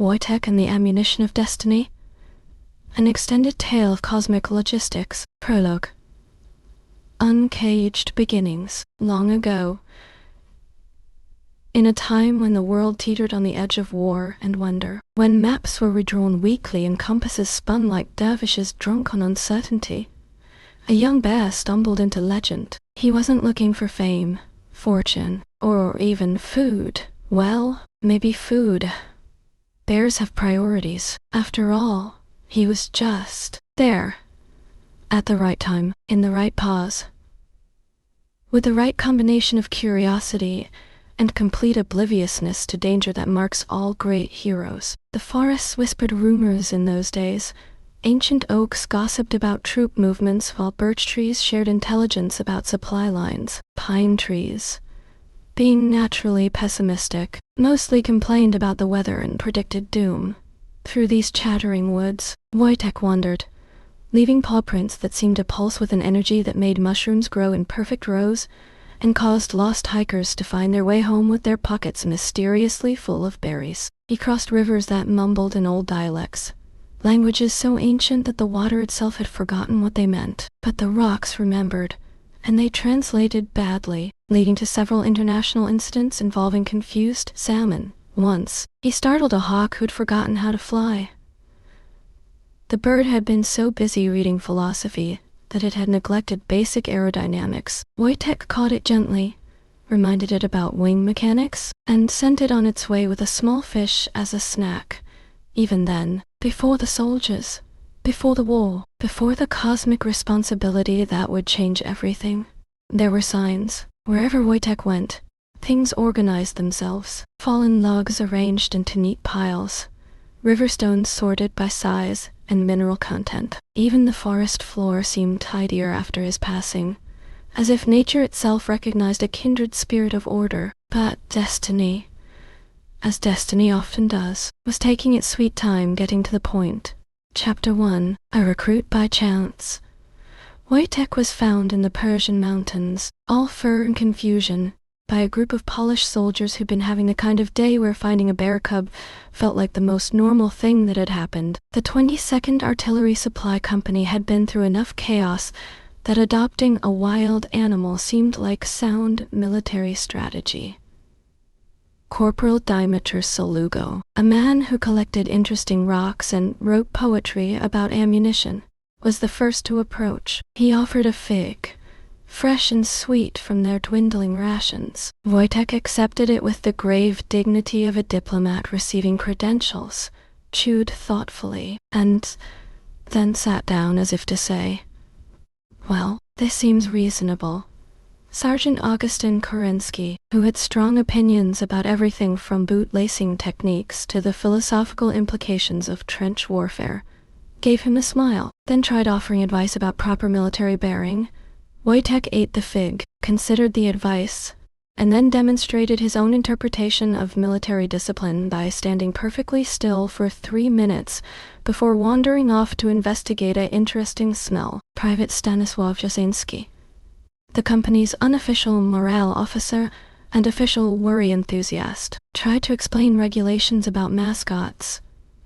Wojtek and the Ammunition of Destiny. An extended tale of cosmic logistics. Prologue. Uncaged beginnings. Long ago, in a time when the world teetered on the edge of war and wonder, when maps were redrawn weekly and compasses spun like dervishes drunk on uncertainty, a young bear stumbled into legend. He wasn't looking for fame, fortune, or even food. Well, maybe food. Bears have priorities. After all, he was just there, at the right time, in the right pause. With the right combination of curiosity and complete obliviousness to danger that marks all great heroes. The forests whispered rumors in those days. Ancient oaks gossiped about troop movements while birch trees shared intelligence about supply lines. Pine trees, being naturally pessimistic, mostly complained about the weather and predicted doom. Through these chattering woods, Wojtek wandered, leaving paw prints that seemed to pulse with an energy that made mushrooms grow in perfect rows and caused lost hikers to find their way home with their pockets mysteriously full of berries. He crossed rivers that mumbled in old dialects, languages so ancient that the water itself had forgotten what they meant. But the rocks remembered, and they translated badly, leading to several international incidents involving confused salmon. Once, he startled a hawk who'd forgotten how to fly. The bird had been so busy reading philosophy that it had neglected basic aerodynamics. Wojtek caught it gently, reminded it about wing mechanics, and sent it on its way with a small fish as a snack. Even then, before the soldiers, before the war, before the cosmic responsibility that would change everything, there were signs. Wherever Wojtek went, things organized themselves. Fallen logs arranged into neat piles, river stones sorted by size and mineral content. Even the forest floor seemed tidier after his passing, as if nature itself recognized a kindred spirit of order. But destiny, as destiny often does, was taking its sweet time getting to the point. Chapter 1. A Recruit by Chance. Wojtek was found in the Persian mountains, all fur and confusion, by a group of Polish soldiers who'd been having the kind of day where finding a bear cub felt like the most normal thing that had happened. The 22nd Artillery Supply Company had been through enough chaos that adopting a wild animal seemed like sound military strategy. Corporal Dimitr Solugo, a man who collected interesting rocks and wrote poetry about ammunition, was the first to approach. He offered a fig, fresh and sweet from their dwindling rations. Wojtek accepted it with the grave dignity of a diplomat receiving credentials, chewed thoughtfully, and then sat down as if to say, "Well, this seems reasonable." Sergeant Augustin Kerensky, who had strong opinions about everything from boot-lacing techniques to the philosophical implications of trench warfare, gave him a smile, then tried offering advice about proper military bearing. Wojtek ate the fig, considered the advice, and then demonstrated his own interpretation of military discipline by standing perfectly still for 3 minutes before wandering off to investigate an interesting smell. Private Stanisław Jasinski, the company's unofficial morale officer and official worry enthusiast, tried to explain regulations about mascots.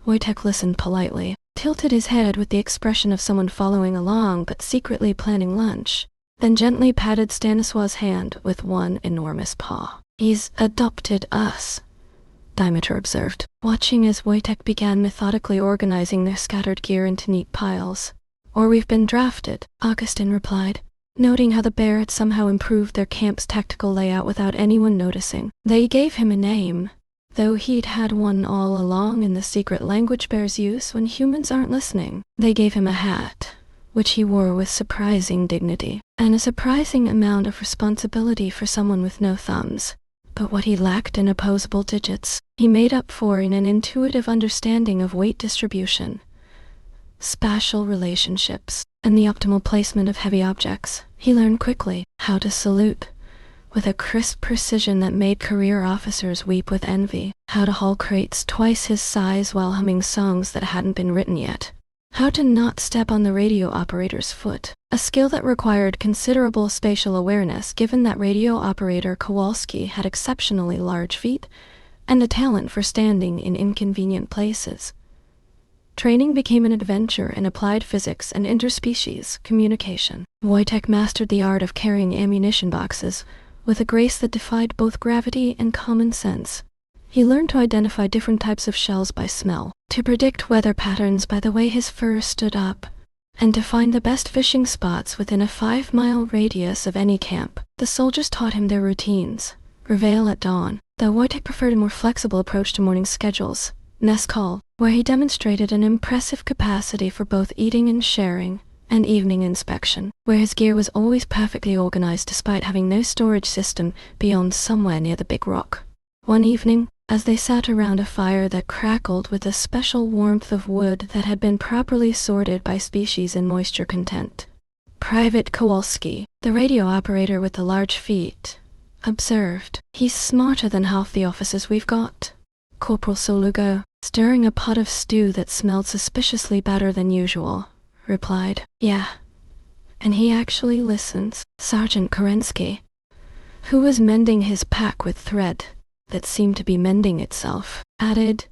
Wojtek listened politely, tilted his head with the expression of someone following along but secretly planning lunch, then gently patted Stanisław's hand with one enormous paw. "He's adopted us," Dimitr observed, watching as Wojtek began methodically organizing their scattered gear into neat piles. "Or we've been drafted," Augustin replied, noting how the bear had somehow improved their camp's tactical layout without anyone noticing. They gave him a name, though he'd had one all along in the secret language bears use when humans aren't listening. They gave him a hat, which he wore with surprising dignity, and a surprising amount of responsibility for someone with no thumbs. But what he lacked in opposable digits, he made up for in an intuitive understanding of weight distribution, spatial relationships, and the optimal placement of heavy objects. He learned quickly how to salute, with a crisp precision that made career officers weep with envy, how to haul crates twice his size while humming songs that hadn't been written yet, how to not step on the radio operator's foot, a skill that required considerable spatial awareness given that radio operator Kowalski had exceptionally large feet and a talent for standing in inconvenient places. Training became an adventure in applied physics and interspecies communication. Wojtek mastered the art of carrying ammunition boxes with a grace that defied both gravity and common sense. He learned to identify different types of shells by smell, to predict weather patterns by the way his fur stood up, and to find the best fishing spots within a 5-mile radius of any camp. The soldiers taught him their routines. Reveille at dawn, though Wojtek preferred a more flexible approach to morning schedules. Mess call, where he demonstrated an impressive capacity for both eating and sharing, and evening inspection, where his gear was always perfectly organized despite having no storage system beyond somewhere near the big rock. One evening, as they sat around a fire that crackled with the special warmth of wood that had been properly sorted by species and moisture content, Private Kowalski, the radio operator with the large feet, observed, "He's smarter than half the officers we've got." Corporal Solugo, stirring a pot of stew that smelled suspiciously better than usual, replied, "Yeah. And he actually listens." Sergeant Kerensky, who was mending his pack with thread that seemed to be mending itself, added,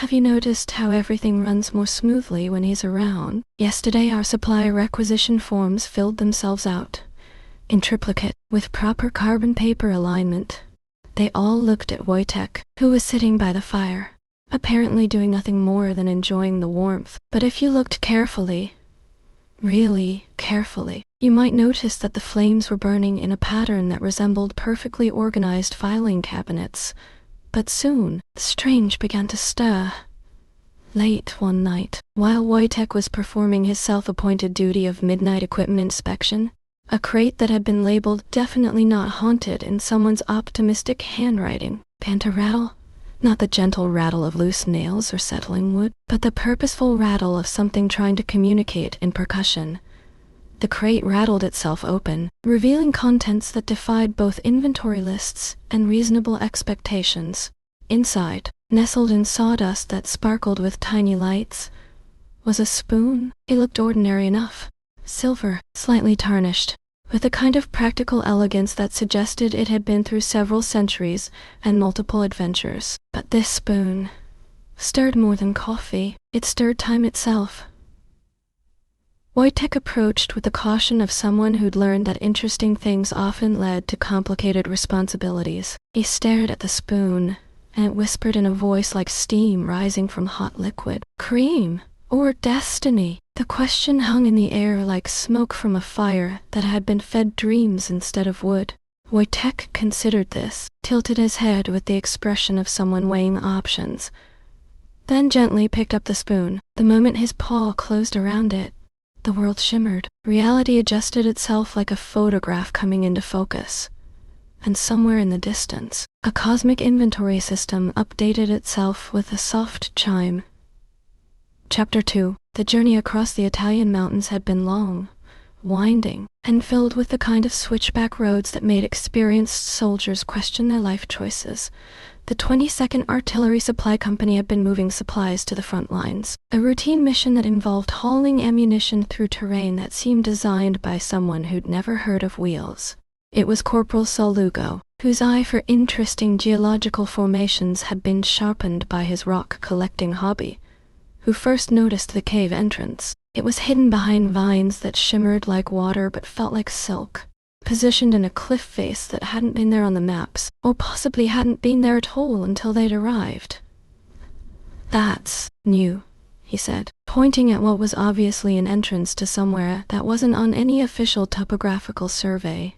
"Have you noticed how everything runs more smoothly when he's around? Yesterday our supply requisition forms filled themselves out, in triplicate, with proper carbon paper alignment." They all looked at Wojtek, who was sitting by the fire, apparently doing nothing more than enjoying the warmth. But if you looked carefully, really carefully, you might notice that the flames were burning in a pattern that resembled perfectly organized filing cabinets. But soon, the strange began to stir. Late one night, while Wojtek was performing his self-appointed duty of midnight equipment inspection, a crate that had been labeled "definitely not haunted" in someone's optimistic handwriting began to rattle. Not the gentle rattle of loose nails or settling wood, but the purposeful rattle of something trying to communicate in percussion. The crate rattled itself open, revealing contents that defied both inventory lists and reasonable expectations. Inside, nestled in sawdust that sparkled with tiny lights, was a spoon. It looked ordinary enough. Silver, slightly tarnished, with a kind of practical elegance that suggested it had been through several centuries and multiple adventures. But this spoon stirred more than coffee. It stirred time itself. Wojtek approached with the caution of someone who'd learned that interesting things often led to complicated responsibilities. He stared at the spoon, and it whispered in a voice like steam rising from hot liquid. Cream, or destiny? The question hung in the air like smoke from a fire that had been fed dreams instead of wood. Wojtek considered this, tilted his head with the expression of someone weighing options, then gently picked up the spoon. The moment his paw closed around it, the world shimmered. Reality adjusted itself like a photograph coming into focus. And somewhere in the distance, a cosmic inventory system updated itself with a soft chime. Chapter 2. The journey across the Italian mountains had been long, winding, and filled with the kind of switchback roads that made experienced soldiers question their life choices. The 22nd Artillery Supply Company had been moving supplies to the front lines, a routine mission that involved hauling ammunition through terrain that seemed designed by someone who'd never heard of wheels. It was Corporal Solugo, whose eye for interesting geological formations had been sharpened by his rock-collecting hobby, who first noticed the cave entrance. It was hidden behind vines that shimmered like water but felt like silk, positioned in a cliff face that hadn't been there on the maps, or possibly hadn't been there at all until they'd arrived. "That's new," he said, pointing at what was obviously an entrance to somewhere that wasn't on any official topographical survey.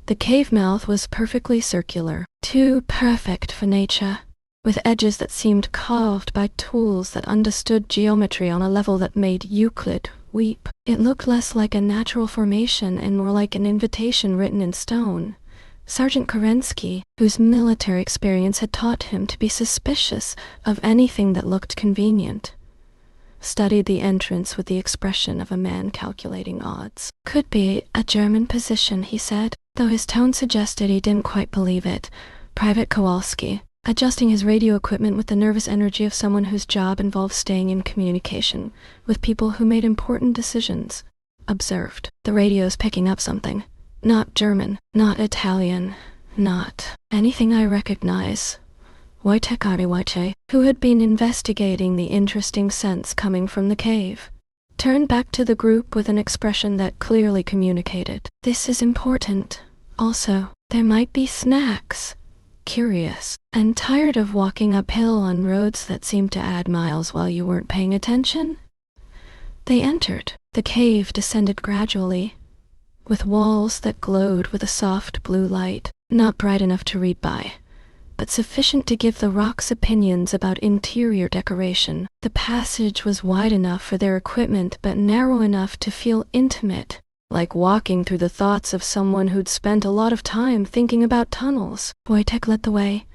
The cave mouth was perfectly circular, too perfect for nature, with edges that seemed carved by tools that understood geometry on a level that made Euclid weep. It looked less like a natural formation and more like an invitation written in stone. Sergeant Kerensky, whose military experience had taught him to be suspicious of anything that looked convenient, studied the entrance with the expression of a man calculating odds. "Could be a German position," he said, though his tone suggested he didn't quite believe it. Private Kowalski, adjusting his radio equipment with the nervous energy of someone whose job involved staying in communication with people who made important decisions, observed, "The radio's picking up something. Not German, not Italian, Not anything I recognize. Wojtek, who had been investigating the interesting scents coming from the cave, turned back to the group with an expression that clearly communicated, "This is important. Also, there might be snacks." Curious, and tired of walking uphill on roads that seemed to add miles while you weren't paying attention? They entered. The cave descended gradually, with walls that glowed with a soft blue light, not bright enough to read by, but sufficient to give the rocks opinions about interior decoration. The passage was wide enough for their equipment, but narrow enough to feel intimate, like walking through the thoughts of someone who'd spent a lot of time thinking about tunnels. Wojtek led the way,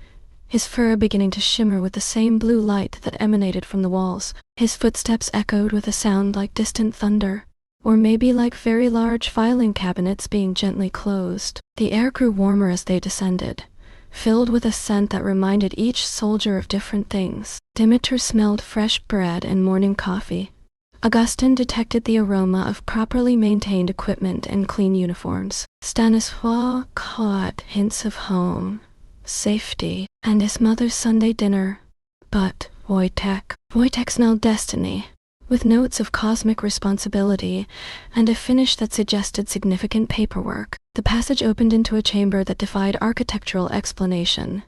his fur beginning to shimmer with the same blue light that emanated from the walls. His footsteps echoed with a sound like distant thunder, or maybe like very large filing cabinets being gently closed. The air grew warmer as they descended, filled with a scent that reminded each soldier of different things. Dimitar smelled fresh bread and morning coffee. Augustin detected the aroma of properly maintained equipment and clean uniforms. Stanisław caught hints of home, safety, and his mother's Sunday dinner. But Wojtek smelled destiny, with notes of cosmic responsibility and a finish that suggested significant paperwork. The passage opened into a chamber that defied architectural explanation.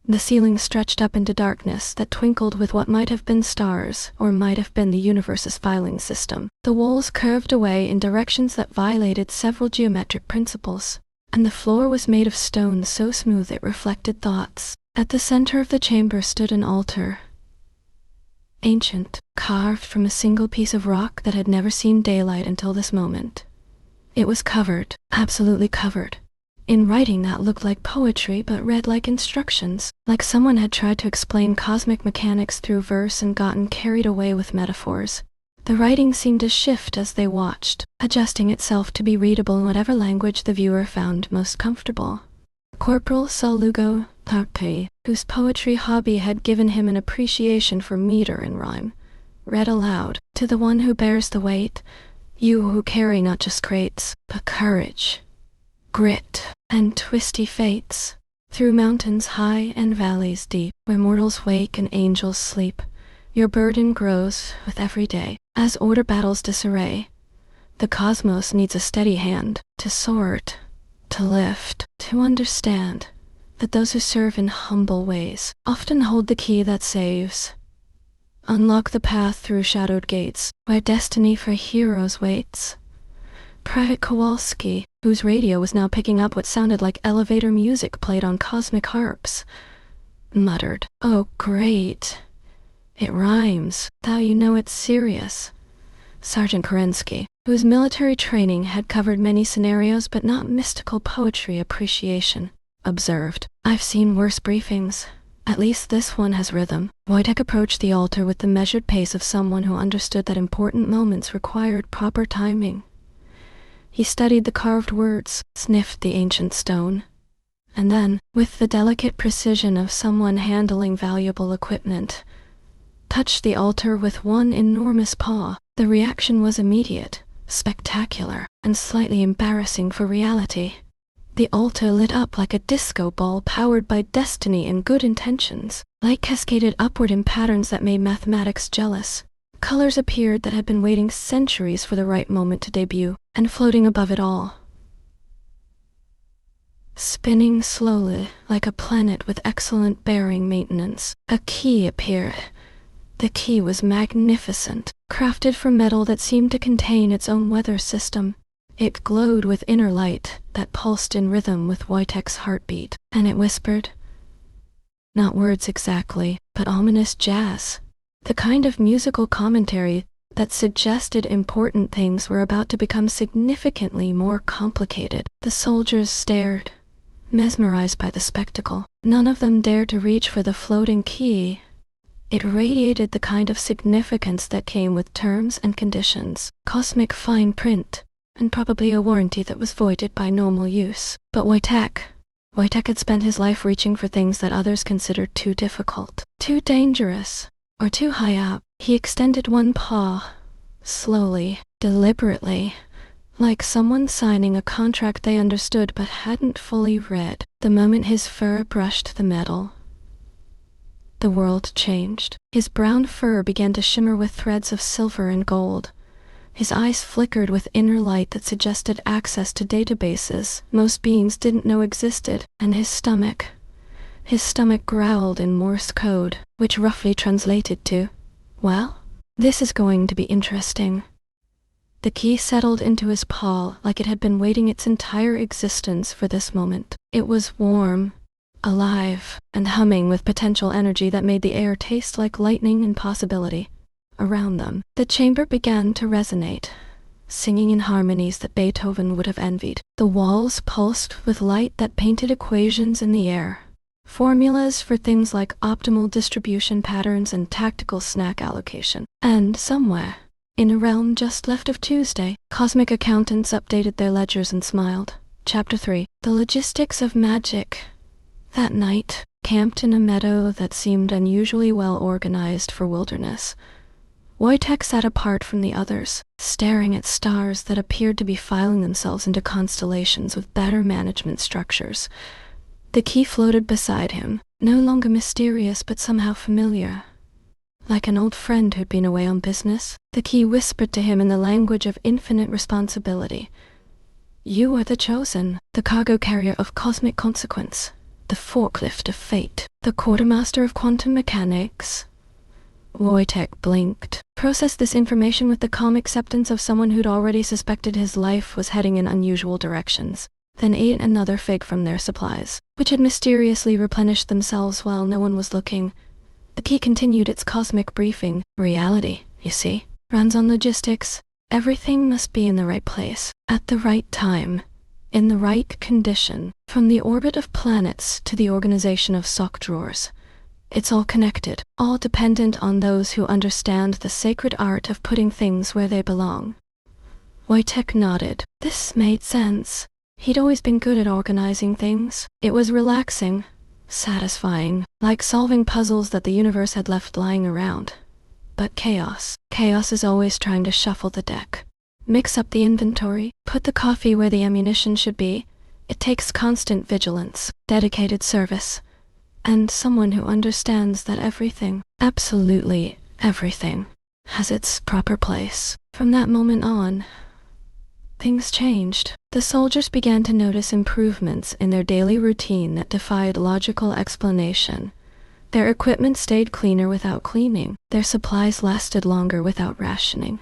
The ceiling stretched up into darkness that twinkled with what might have been stars, or might have been the universe's filing system. The walls curved away in directions that violated several geometric principles, and the floor was made of stone so smooth it reflected thoughts. At the center of the chamber stood an altar, ancient, carved from a single piece of rock that had never seen daylight until this moment. It was covered, absolutely covered, in writing that looked like poetry but read like instructions, like someone had tried to explain cosmic mechanics through verse and gotten carried away with metaphors. The writing seemed to shift as they watched, adjusting itself to be readable in whatever language the viewer found most comfortable. Corporal Salugo Tarpe, whose poetry hobby had given him an appreciation for meter and rhyme, read aloud, "To the one who bears the weight, you who carry not just crates, but courage, grit, and twisty fates, through mountains high and valleys deep, where mortals wake and angels sleep, your burden grows with every day. As order battles disarray, the cosmos needs a steady hand to sort, to lift, to understand that those who serve in humble ways often hold the key that saves. Unlock the path through shadowed gates, where destiny for heroes waits." Private Kowalski, whose radio was now picking up what sounded like elevator music played on cosmic harps, muttered, "Oh, great. It rhymes. Thou you know it's serious." Sergeant Kerensky, whose military training had covered many scenarios but not mystical poetry appreciation, observed, "I've seen worse briefings. At least this one has rhythm." Wojtek approached the altar with the measured pace of someone who understood that important moments required proper timing. He studied the carved words, sniffed the ancient stone, and then, with the delicate precision of someone handling valuable equipment, touched the altar with one enormous paw. The reaction was immediate, spectacular, and slightly embarrassing for reality. The altar lit up like a disco ball powered by destiny and good intentions. Light cascaded upward in patterns that made mathematics jealous. Colors appeared that had been waiting centuries for the right moment to debut, and floating above it all, spinning slowly like a planet with excellent bearing maintenance, a key appeared. The key was magnificent, crafted from metal that seemed to contain its own weather system. It glowed with inner light that pulsed in rhythm with Wojtek's heartbeat, and it whispered, not words exactly, but ominous jazz, the kind of musical commentary that suggested important things were about to become significantly more complicated. The soldiers stared, mesmerized by the spectacle. None of them dared to reach for the floating key. It radiated the kind of significance that came with terms and conditions, cosmic fine print, and probably a warranty that was voided by normal use. But Wojtek had spent his life reaching for things that others considered too difficult, too dangerous, or too high up. He extended one paw, slowly, deliberately, like someone signing a contract they understood but hadn't fully read. The moment his fur brushed the metal, the world changed. His brown fur began to shimmer with threads of silver and gold. His eyes flickered with inner light that suggested access to databases most beings didn't know existed, and his stomach growled in Morse code, which roughly translated to, "Well, this is going to be interesting." The key settled into his paw like it had been waiting its entire existence for this moment. It was warm, alive, and humming with potential energy that made the air taste like lightning and possibility. Around them, the chamber began to resonate, singing in harmonies that Beethoven would have envied. The walls pulsed with light that painted equations in the air, formulas for things like optimal distribution patterns and tactical snack allocation. And somewhere, in a realm just left of Tuesday, cosmic accountants updated their ledgers and smiled. Chapter 3. The Logistics of Magic. That night, camped in a meadow that seemed unusually well organized for wilderness, Wojtek sat apart from the others, staring at stars that appeared to be filing themselves into constellations with better management structures. The key floated beside him, no longer mysterious but somehow familiar. Like an old friend who'd been away on business, the key whispered to him in the language of infinite responsibility. "You are the chosen, the cargo carrier of cosmic consequence, the forklift of fate, the quartermaster of quantum mechanics." Wojtek blinked, processed this information with the calm acceptance of someone who'd already suspected his life was heading in unusual directions, then ate another fig from their supplies, which had mysteriously replenished themselves while no one was looking. The key continued its cosmic briefing. "Reality, you see, runs on logistics. Everything must be in the right place, at the right time, in the right condition, from the orbit of planets to the organization of sock drawers. It's all connected, all dependent on those who understand the sacred art of putting things where they belong." Wojtek nodded. This made sense. He'd always been good at organizing things. It was relaxing, satisfying, like solving puzzles that the universe had left lying around. But chaos is always trying to shuffle the deck. Mix up the inventory, put the coffee where the ammunition should be. It takes constant vigilance, dedicated service, and someone who understands that everything, absolutely everything, has its proper place. From that moment on, things changed. The soldiers began to notice improvements in their daily routine that defied logical explanation. Their equipment stayed cleaner without cleaning. Their supplies lasted longer without rationing.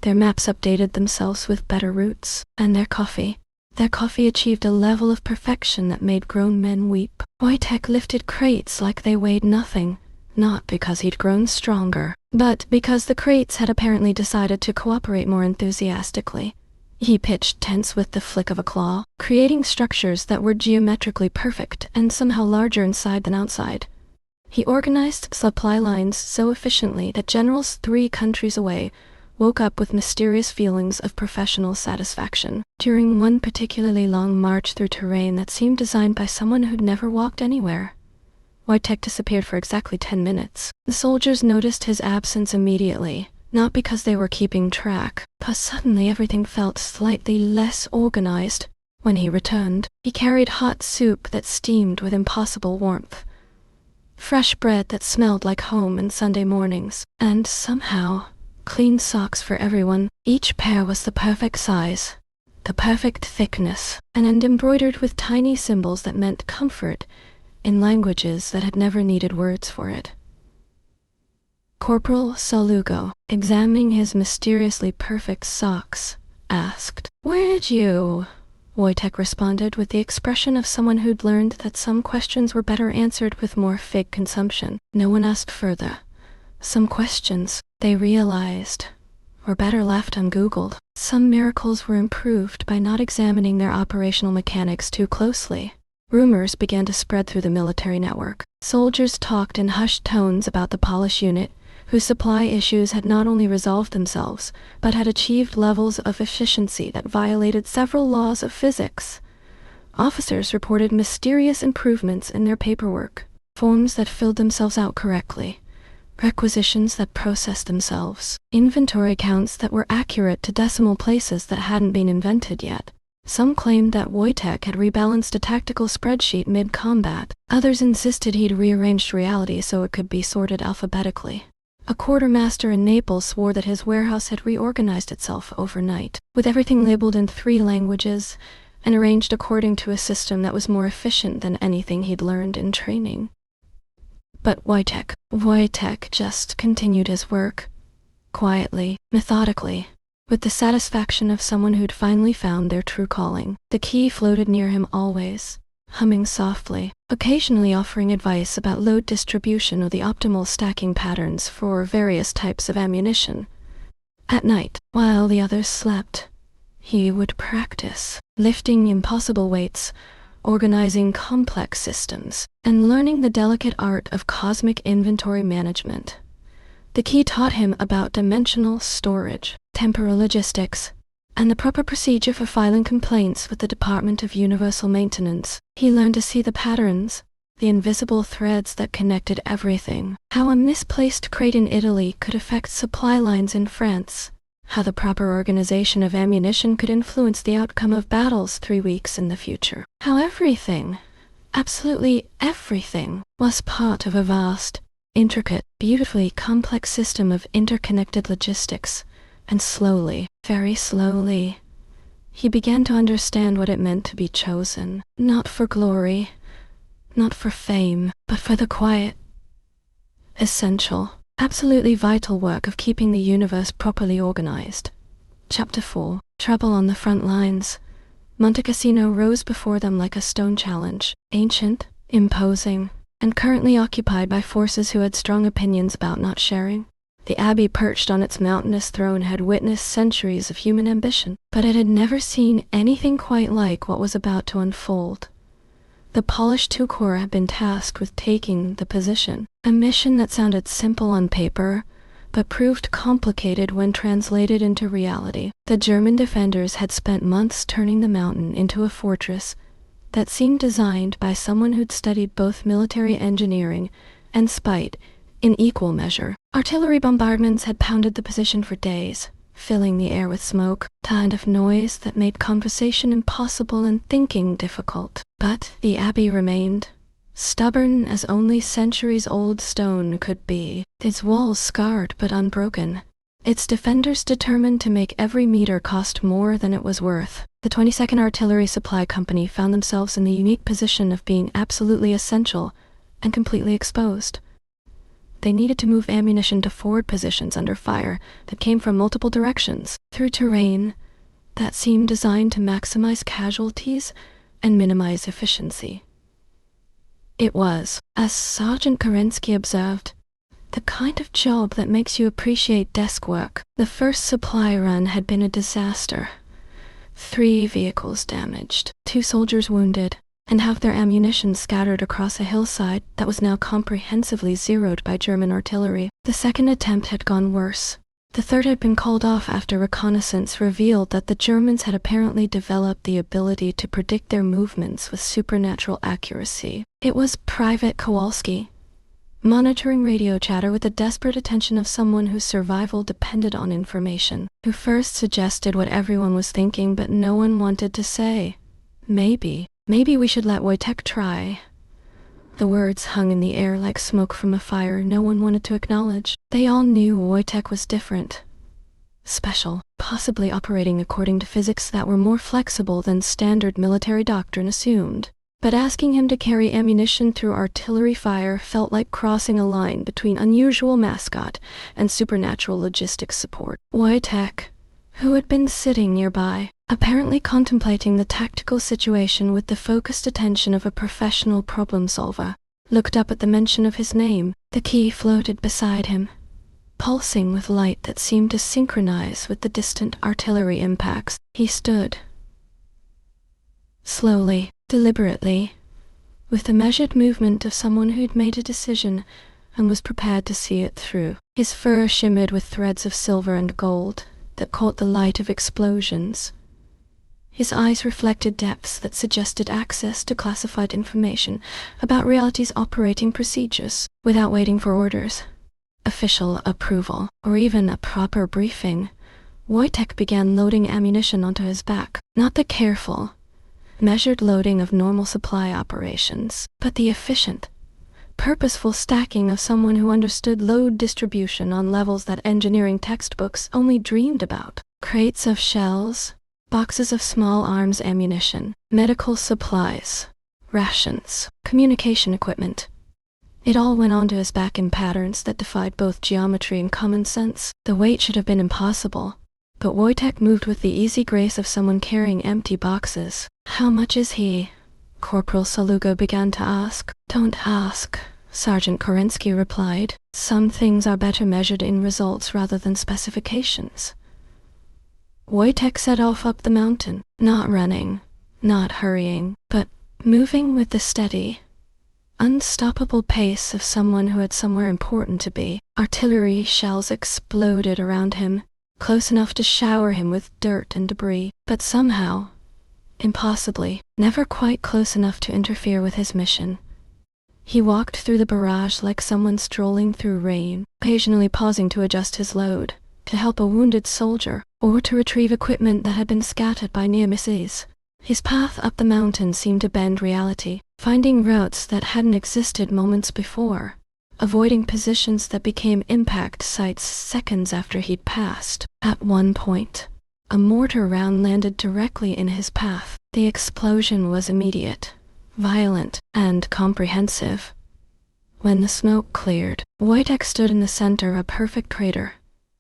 Their maps updated themselves with better routes. And their coffee achieved a level of perfection that made grown men weep. Wojtek lifted crates like they weighed nothing, not because he'd grown stronger, but because the crates had apparently decided to cooperate more enthusiastically. He pitched tents with the flick of a claw, creating structures that were geometrically perfect and somehow larger inside than outside. He organized supply lines so efficiently that generals 3 countries away woke up with mysterious feelings of professional satisfaction. During one particularly long march through terrain that seemed designed by someone who'd never walked anywhere, Wojtek disappeared for exactly 10 minutes. The soldiers noticed his absence immediately, not because they were keeping track, but suddenly everything felt slightly less organized. When he returned, he carried hot soup that steamed with impossible warmth, fresh bread that smelled like home on Sunday mornings, and somehow clean socks for everyone. Each pair was the perfect size, the perfect thickness, and embroidered with tiny symbols that meant comfort in languages that had never needed words for it. Corporal Salugo, examining his mysteriously perfect socks, asked, "Where'd you?" Wojtek responded with the expression of someone who'd learned that some questions were better answered with more fig consumption. No one asked further. Some questions, they realized, were better left ungoogled. Some miracles were improved by not examining their operational mechanics too closely. Rumors began to spread through the military network. Soldiers talked in hushed tones about the Polish unit, whose supply issues had not only resolved themselves, but had achieved levels of efficiency that violated several laws of physics. Officers reported mysterious improvements in their paperwork, forms that filled themselves out correctly, requisitions that processed themselves, inventory counts that were accurate to decimal places that hadn't been invented yet. Some claimed that Wojtek had rebalanced a tactical spreadsheet mid-combat. Others insisted he'd rearranged reality so it could be sorted alphabetically. A quartermaster in Naples swore that his warehouse had reorganized itself overnight, with everything labeled in 3 languages and arranged according to a system that was more efficient than anything he'd learned in training. But Wojtek just continued his work, quietly, methodically, with the satisfaction of someone who'd finally found their true calling. The key floated near him always, humming softly, occasionally offering advice about load distribution or the optimal stacking patterns for various types of ammunition. At night, while the others slept, he would practice, lifting impossible weights, organizing complex systems, and learning the delicate art of cosmic inventory management. The key taught him about dimensional storage, temporal logistics, and the proper procedure for filing complaints with the Department of Universal Maintenance. He learned to see the patterns, the invisible threads that connected everything. How a misplaced crate in Italy could affect supply lines in France. How the proper organization of ammunition could influence the outcome of battles 3 weeks in the future. How everything, absolutely everything, was part of a vast, intricate, beautifully complex system of interconnected logistics. And slowly, very slowly, he began to understand what it meant to be chosen, not for glory, not for fame, but for the quiet, essential, absolutely vital work of keeping the universe properly organized. Chapter 4. Trouble on the front lines. Monte Cassino rose before them like a stone challenge, ancient, imposing, and currently occupied by forces who had strong opinions about not sharing. The abbey perched on its mountainous throne had witnessed centuries of human ambition, but it had never seen anything quite like what was about to unfold. The polished two-corps had been tasked with taking the position, a mission that sounded simple on paper, but proved complicated when translated into reality. The German defenders had spent months turning the mountain into a fortress that seemed designed by someone who'd studied both military engineering and spite in equal measure. Artillery bombardments had pounded the position for days, filling the air with smoke, kind of noise that made conversation impossible and thinking difficult. But the abbey remained, stubborn as only centuries-old stone could be, its walls scarred but unbroken, its defenders determined to make every meter cost more than it was worth. The 22nd Artillery Supply Company found themselves in the unique position of being absolutely essential and completely exposed. They needed to move ammunition to forward positions under fire that came from multiple directions, through terrain that seemed designed to maximize casualties and minimize efficiency. It was, as Sergeant Kerensky observed, the kind of job that makes you appreciate desk work. The first supply run had been a disaster. 3 vehicles damaged, 2 soldiers wounded, and half their ammunition scattered across a hillside that was now comprehensively zeroed by German artillery. The second attempt had gone worse. The third had been called off after reconnaissance revealed that the Germans had apparently developed the ability to predict their movements with supernatural accuracy. It was Private Kowalski, monitoring radio chatter with the desperate attention of someone whose survival depended on information, who first suggested what everyone was thinking but no one wanted to say. Maybe we should let Wojtek try. The words hung in the air like smoke from a fire no one wanted to acknowledge. They all knew Wojtek was different, special, possibly operating according to physics that were more flexible than standard military doctrine assumed. But asking him to carry ammunition through artillery fire felt like crossing a line between unusual mascot and supernatural logistics support. Wojtek, who had been sitting nearby, apparently contemplating the tactical situation with the focused attention of a professional problem solver, looked up at the mention of his name. The key floated beside him, pulsing with light that seemed to synchronize with the distant artillery impacts. He stood, slowly, deliberately, with the measured movement of someone who'd made a decision and was prepared to see it through. His fur shimmered with threads of silver and gold that caught the light of explosions. His eyes reflected depths that suggested access to classified information about reality's operating procedures. Without waiting for orders, official approval, or even a proper briefing, Wojtek began loading ammunition onto his back. Not the careful, measured loading of normal supply operations, but the efficient, purposeful stacking of someone who understood load distribution on levels that engineering textbooks only dreamed about. Crates of shells, boxes of small arms ammunition, medical supplies, rations, communication equipment. It all went onto his back in patterns that defied both geometry and common sense. The weight should have been impossible, but Wojtek moved with the easy grace of someone carrying empty boxes. "How much is he?" Corporal Saluga began to ask. "Don't ask," Sergeant Kerensky replied. "Some things are better measured in results rather than specifications." Wojtek set off up the mountain, not running, not hurrying, but moving with the steady, unstoppable pace of someone who had somewhere important to be. Artillery shells exploded around him, close enough to shower him with dirt and debris, but somehow, impossibly, never quite close enough to interfere with his mission. He walked through the barrage like someone strolling through rain, occasionally pausing to adjust his load, to help a wounded soldier, or to retrieve equipment that had been scattered by near misses. His path up the mountain seemed to bend reality, finding routes that hadn't existed moments before, avoiding positions that became impact sites seconds after he'd passed. At one point, a mortar round landed directly in his path. The explosion was immediate, violent, and comprehensive. When the smoke cleared, Wojtek stood in the center, a perfect crater,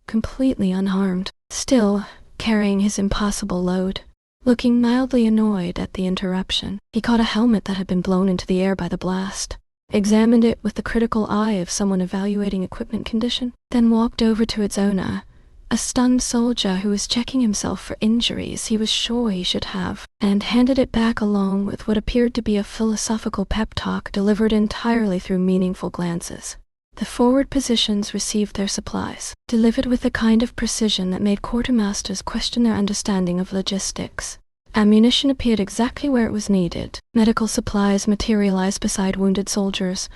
completely unharmed, still carrying his impossible load. Looking mildly annoyed at the interruption, he caught a helmet that had been blown into the air by the blast, examined it with the critical eye of someone evaluating equipment condition, then walked over to its owner, a stunned soldier who was checking himself for injuries he was sure he should have, and handed it back along with what appeared to be a philosophical pep talk delivered entirely through meaningful glances. The forward positions received their supplies, delivered with the kind of precision that made quartermasters question their understanding of logistics. Ammunition appeared exactly where it was needed. Medical supplies materialized beside wounded soldiers.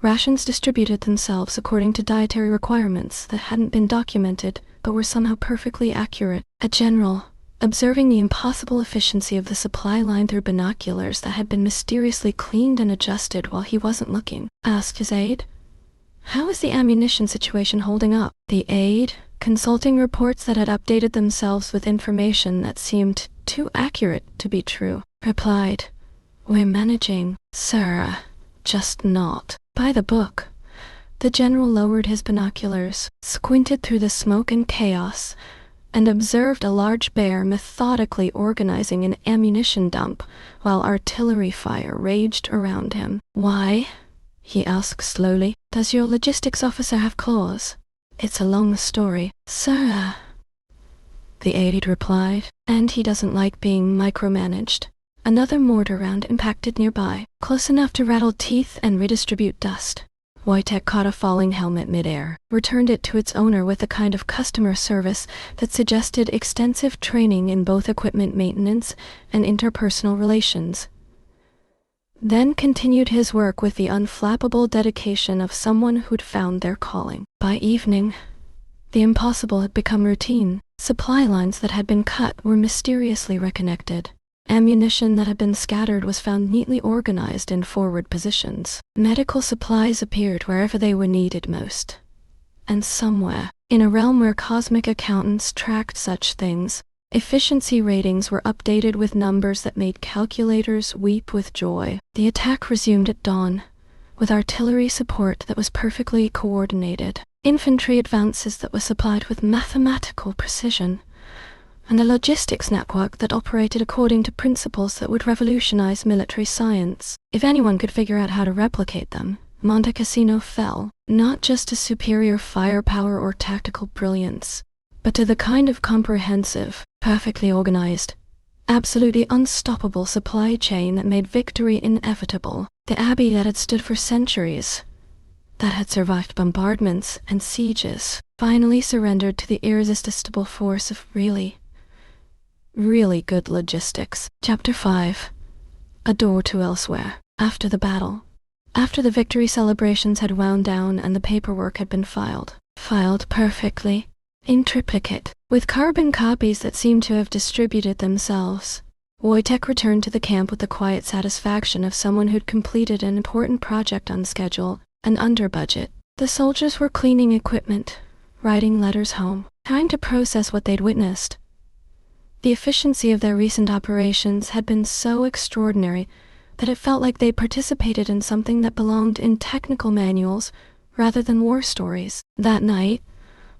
Rations distributed themselves according to dietary requirements that hadn't been documented, but were somehow perfectly accurate. A general, observing the impossible efficiency of the supply line through binoculars that had been mysteriously cleaned and adjusted while he wasn't looking, asked his aide, "How is the ammunition situation holding up?" The aide, consulting reports that had updated themselves with information that seemed too accurate to be true, replied, "We're managing, sir, just not by the book." The general lowered his binoculars, squinted through the smoke and chaos, and observed a large bear methodically organizing an ammunition dump while artillery fire raged around him. "Why," he asked slowly, "does your logistics officer have claws?" "It's a long story, sir," the aide replied, "and he doesn't like being micromanaged." Another mortar round impacted nearby, close enough to rattle teeth and redistribute dust. Wojtek caught a falling helmet midair, returned it to its owner with a kind of customer service that suggested extensive training in both equipment maintenance and interpersonal relations. Then continued his work with the unflappable dedication of someone who'd found their calling. By evening, the impossible had become routine. Supply lines that had been cut were mysteriously reconnected. Ammunition that had been scattered was found neatly organized in forward positions. Medical supplies appeared wherever they were needed most. And somewhere, in a realm where cosmic accountants tracked such things, efficiency ratings were updated with numbers that made calculators weep with joy. The attack resumed at dawn, with artillery support that was perfectly coordinated, infantry advances that were supplied with mathematical precision, and a logistics network that operated according to principles that would revolutionize military science. If anyone could figure out how to replicate them, Monte Cassino fell, not just to superior firepower or tactical brilliance, but to the kind of comprehensive, perfectly organized, absolutely unstoppable supply chain that made victory inevitable. The abbey that had stood for centuries, that had survived bombardments and sieges, finally surrendered to the irresistible force of really good logistics. Chapter 5. A Door to Elsewhere. After the battle, After the victory celebrations had wound down and the paperwork had been filed perfectly, in triplicate, with carbon copies that seemed to have distributed themselves, Wojtek returned to the camp with the quiet satisfaction of someone who'd completed an important project on schedule and under budget. The soldiers were cleaning equipment, writing letters home, trying to process what they'd witnessed. The efficiency of their recent operations had been so extraordinary that it felt like they participated in something that belonged in technical manuals rather than war stories. That night,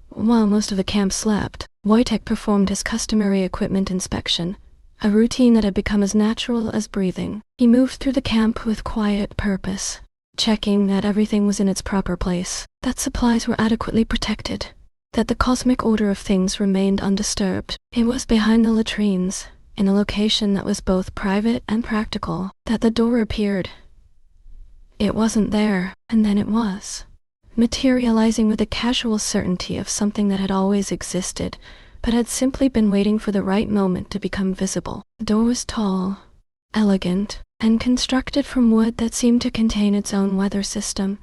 while most of the camp slept, Wojtek performed his customary equipment inspection, a routine that had become as natural as breathing. He moved through the camp with quiet purpose, checking that everything was in its proper place, that supplies were adequately protected, that the cosmic order of things remained undisturbed. It was behind the latrines, in a location that was both private and practical, that the door appeared. It wasn't there, and then it was, materializing with the casual certainty of something that had always existed, but had simply been waiting for the right moment to become visible. The door was tall, elegant, and constructed from wood that seemed to contain its own weather system.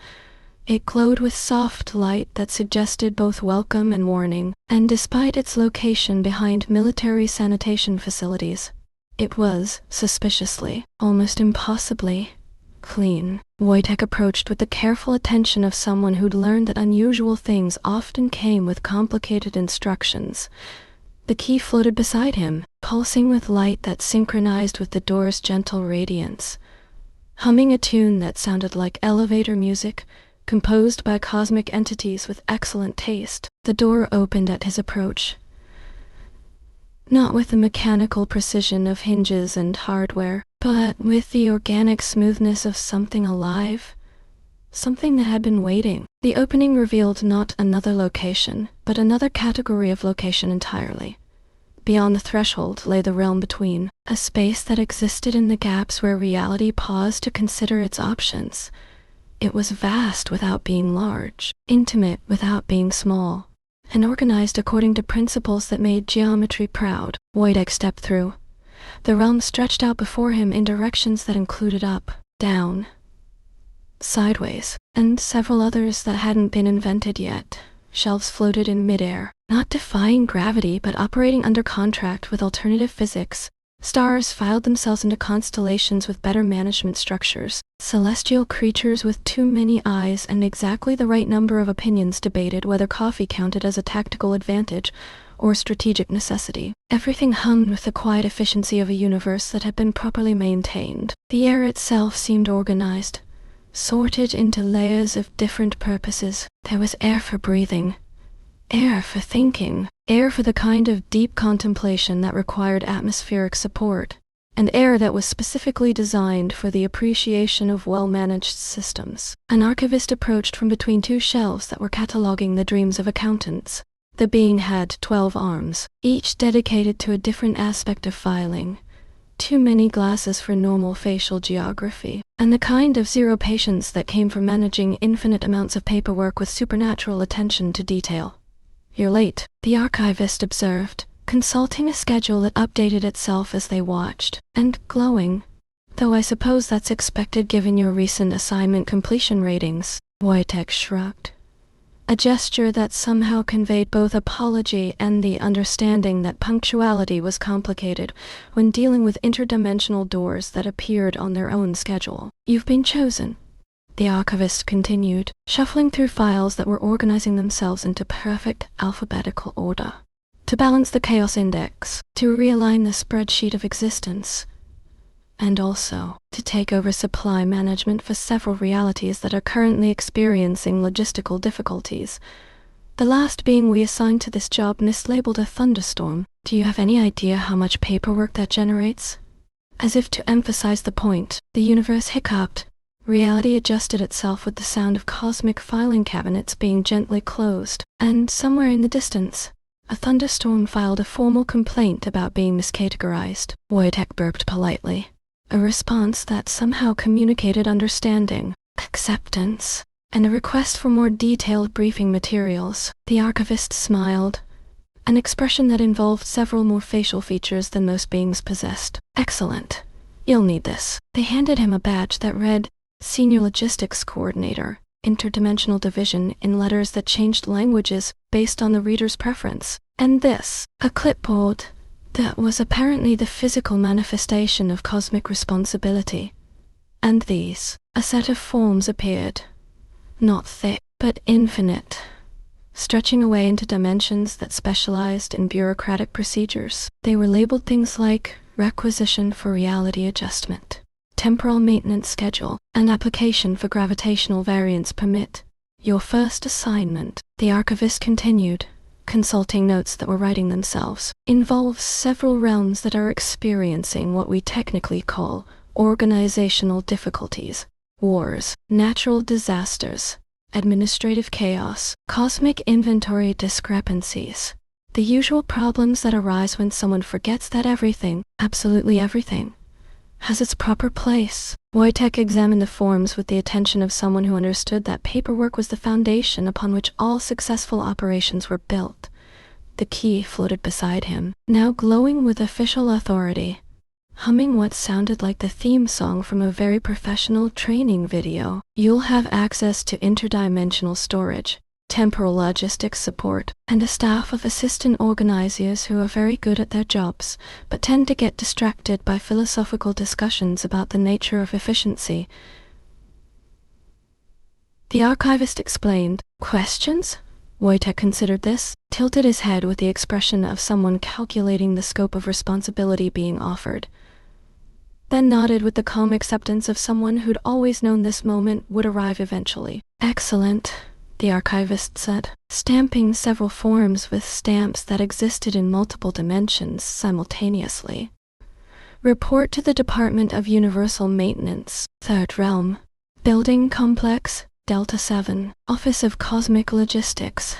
It glowed with soft light that suggested both welcome and warning, and despite its location behind military sanitation facilities, it was, suspiciously, almost impossibly, clean. Wojtek approached with the careful attention of someone who'd learned that unusual things often came with complicated instructions. The key floated beside him, pulsing with light that synchronized with the door's gentle radiance. Humming a tune that sounded like elevator music, composed by cosmic entities with excellent taste, the door opened at his approach. Not with the mechanical precision of hinges and hardware, but with the organic smoothness of something alive, something that had been waiting. The opening revealed not another location, but another category of location entirely. Beyond the threshold lay the realm between, a space that existed in the gaps where reality paused to consider its options. It was vast without being large, intimate without being small, and organized according to principles that made geometry proud. Wojtek stepped through. The realm stretched out before him in directions that included up, down, sideways, and several others that hadn't been invented yet. Shelves floated in midair, not defying gravity but operating under contract with alternative physics. Stars filed themselves into constellations with better management structures. Celestial creatures with too many eyes and exactly the right number of opinions debated whether coffee counted as a tactical advantage or strategic necessity. Everything hummed with the quiet efficiency of a universe that had been properly maintained. The air itself seemed organized, sorted into layers of different purposes. There was air for breathing, air for thinking, air for the kind of deep contemplation that required atmospheric support, and air that was specifically designed for the appreciation of well-managed systems. An archivist approached from between two shelves that were cataloging the dreams of accountants. The being had 12 arms, each dedicated to a different aspect of filing. Too many glasses for normal facial geography, and the kind of zero patience that came from managing infinite amounts of paperwork with supernatural attention to detail. "You're late," the archivist observed, consulting a schedule that updated itself as they watched, and glowing. "Though I suppose that's expected given your recent assignment completion ratings." Wojtek shrugged, a gesture that somehow conveyed both apology and the understanding that punctuality was complicated when dealing with interdimensional doors that appeared on their own schedule. "You've been chosen," the archivist continued, shuffling through files that were organizing themselves into perfect alphabetical order, "to balance the chaos index, to realign the spreadsheet of existence, and also to take over supply management for several realities that are currently experiencing logistical difficulties. The last being we assigned to this job mislabeled a thunderstorm. Do you have any idea how much paperwork that generates?" As if to emphasize the point, the universe hiccuped. Reality adjusted itself with the sound of cosmic filing cabinets being gently closed, and somewhere in the distance, a thunderstorm filed a formal complaint about being miscategorized. Wojtek burped politely, a response that somehow communicated understanding, acceptance, and a request for more detailed briefing materials. The archivist smiled, an expression that involved several more facial features than most beings possessed. "Excellent. You'll need this." They handed him a badge that read, Senior Logistics Coordinator, Interdimensional Division in letters that changed languages based on the reader's preference. And this, a clipboard that was apparently the physical manifestation of cosmic responsibility. And these, a set of forms appeared, not thick, but infinite, stretching away into dimensions that specialized in bureaucratic procedures. They were labeled things like requisition for reality adjustment, temporal maintenance schedule, and application for gravitational variance permit. Your first assignment, the archivist continued, consulting notes that were writing themselves, involves several realms that are experiencing what we technically call organizational difficulties, wars, natural disasters, administrative chaos, cosmic inventory discrepancies. The usual problems that arise when someone forgets that everything, absolutely everything, has its proper place. Wojtek examined the forms with the attention of someone who understood that paperwork was the foundation upon which all successful operations were built. The key floated beside him, now glowing with official authority, humming what sounded like the theme song from a very professional training video. You'll have access to interdimensional storage, temporal logistics support, and a staff of assistant organizers who are very good at their jobs, but tend to get distracted by philosophical discussions about the nature of efficiency. The archivist explained. Questions? Wojtek considered this, tilted his head with the expression of someone calculating the scope of responsibility being offered, then nodded with the calm acceptance of someone who'd always known this moment would arrive eventually. Excellent, the archivist said, stamping several forms with stamps that existed in multiple dimensions simultaneously. Report to the Department of Universal Maintenance, Third Realm, Building Complex, Delta 7, Office of Cosmic Logistics.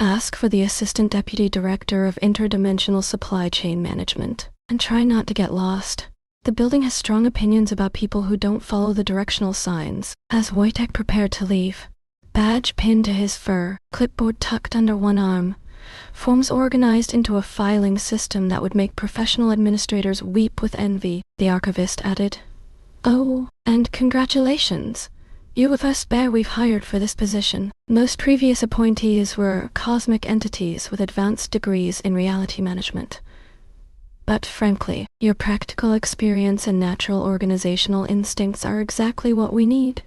Ask for the Assistant Deputy Director of Interdimensional Supply Chain Management, and try not to get lost. The building has strong opinions about people who don't follow the directional signs. As Wojtek prepared to leave, badge pinned to his fur, clipboard tucked under one arm, forms organized into a filing system that would make professional administrators weep with envy, the archivist added. Oh, and congratulations. You are the first bear we've hired for this position. Most previous appointees were cosmic entities with advanced degrees in reality management. But frankly, your practical experience and natural organizational instincts are exactly what we need.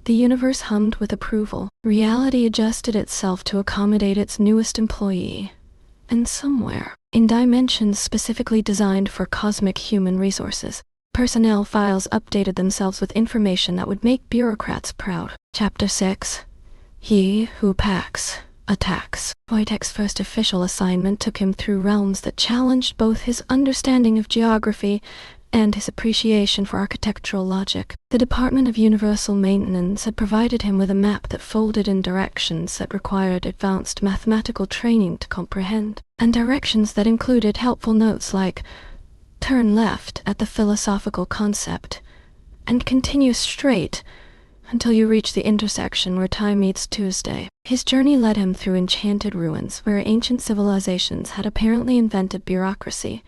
The universe hummed with approval. Reality adjusted itself to accommodate its newest employee. And somewhere, in dimensions specifically designed for cosmic human resources, personnel files updated themselves with information that would make bureaucrats proud. Chapter 6. He who packs, attacks. Wojtek's first official assignment took him through realms that challenged both his understanding of geography and his appreciation for architectural logic. The Department of Universal Maintenance had provided him with a map that folded in directions that required advanced mathematical training to comprehend, and directions that included helpful notes like, turn left at the philosophical concept, and continue straight until you reach the intersection where time meets Tuesday. His journey led him through enchanted ruins where ancient civilizations had apparently invented bureaucracy,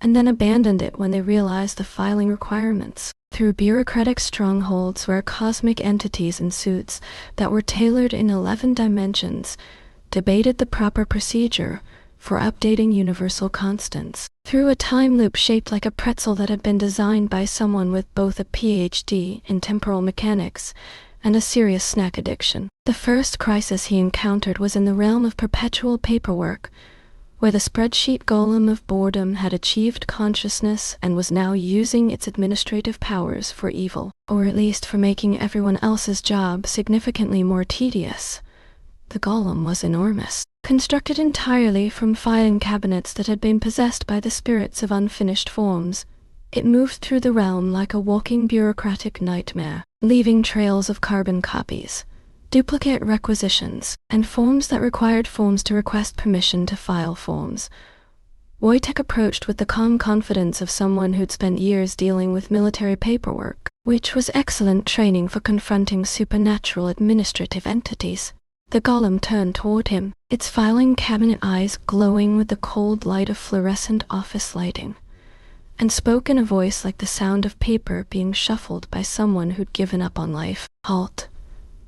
and then abandoned it when they realized the filing requirements, through bureaucratic strongholds where cosmic entities in suits that were tailored in 11 dimensions debated the proper procedure for updating universal constants, through a time loop shaped like a pretzel that had been designed by someone with both a PhD in temporal mechanics and a serious snack addiction. The first crisis he encountered was in the realm of perpetual paperwork, where the spreadsheet golem of boredom had achieved consciousness and was now using its administrative powers for evil, or at least for making everyone else's job significantly more tedious. The golem was enormous, constructed entirely from filing cabinets that had been possessed by the spirits of unfinished forms. It moved through the realm like a walking bureaucratic nightmare, leaving trails of carbon copies, duplicate requisitions, and forms that required forms to request permission to file forms. Wojtek approached with the calm confidence of someone who'd spent years dealing with military paperwork, which was excellent training for confronting supernatural administrative entities. The golem turned toward him, its filing cabinet eyes glowing with the cold light of fluorescent office lighting. and spoke in a voice like the sound of paper being shuffled by someone who'd given up on life. Halt.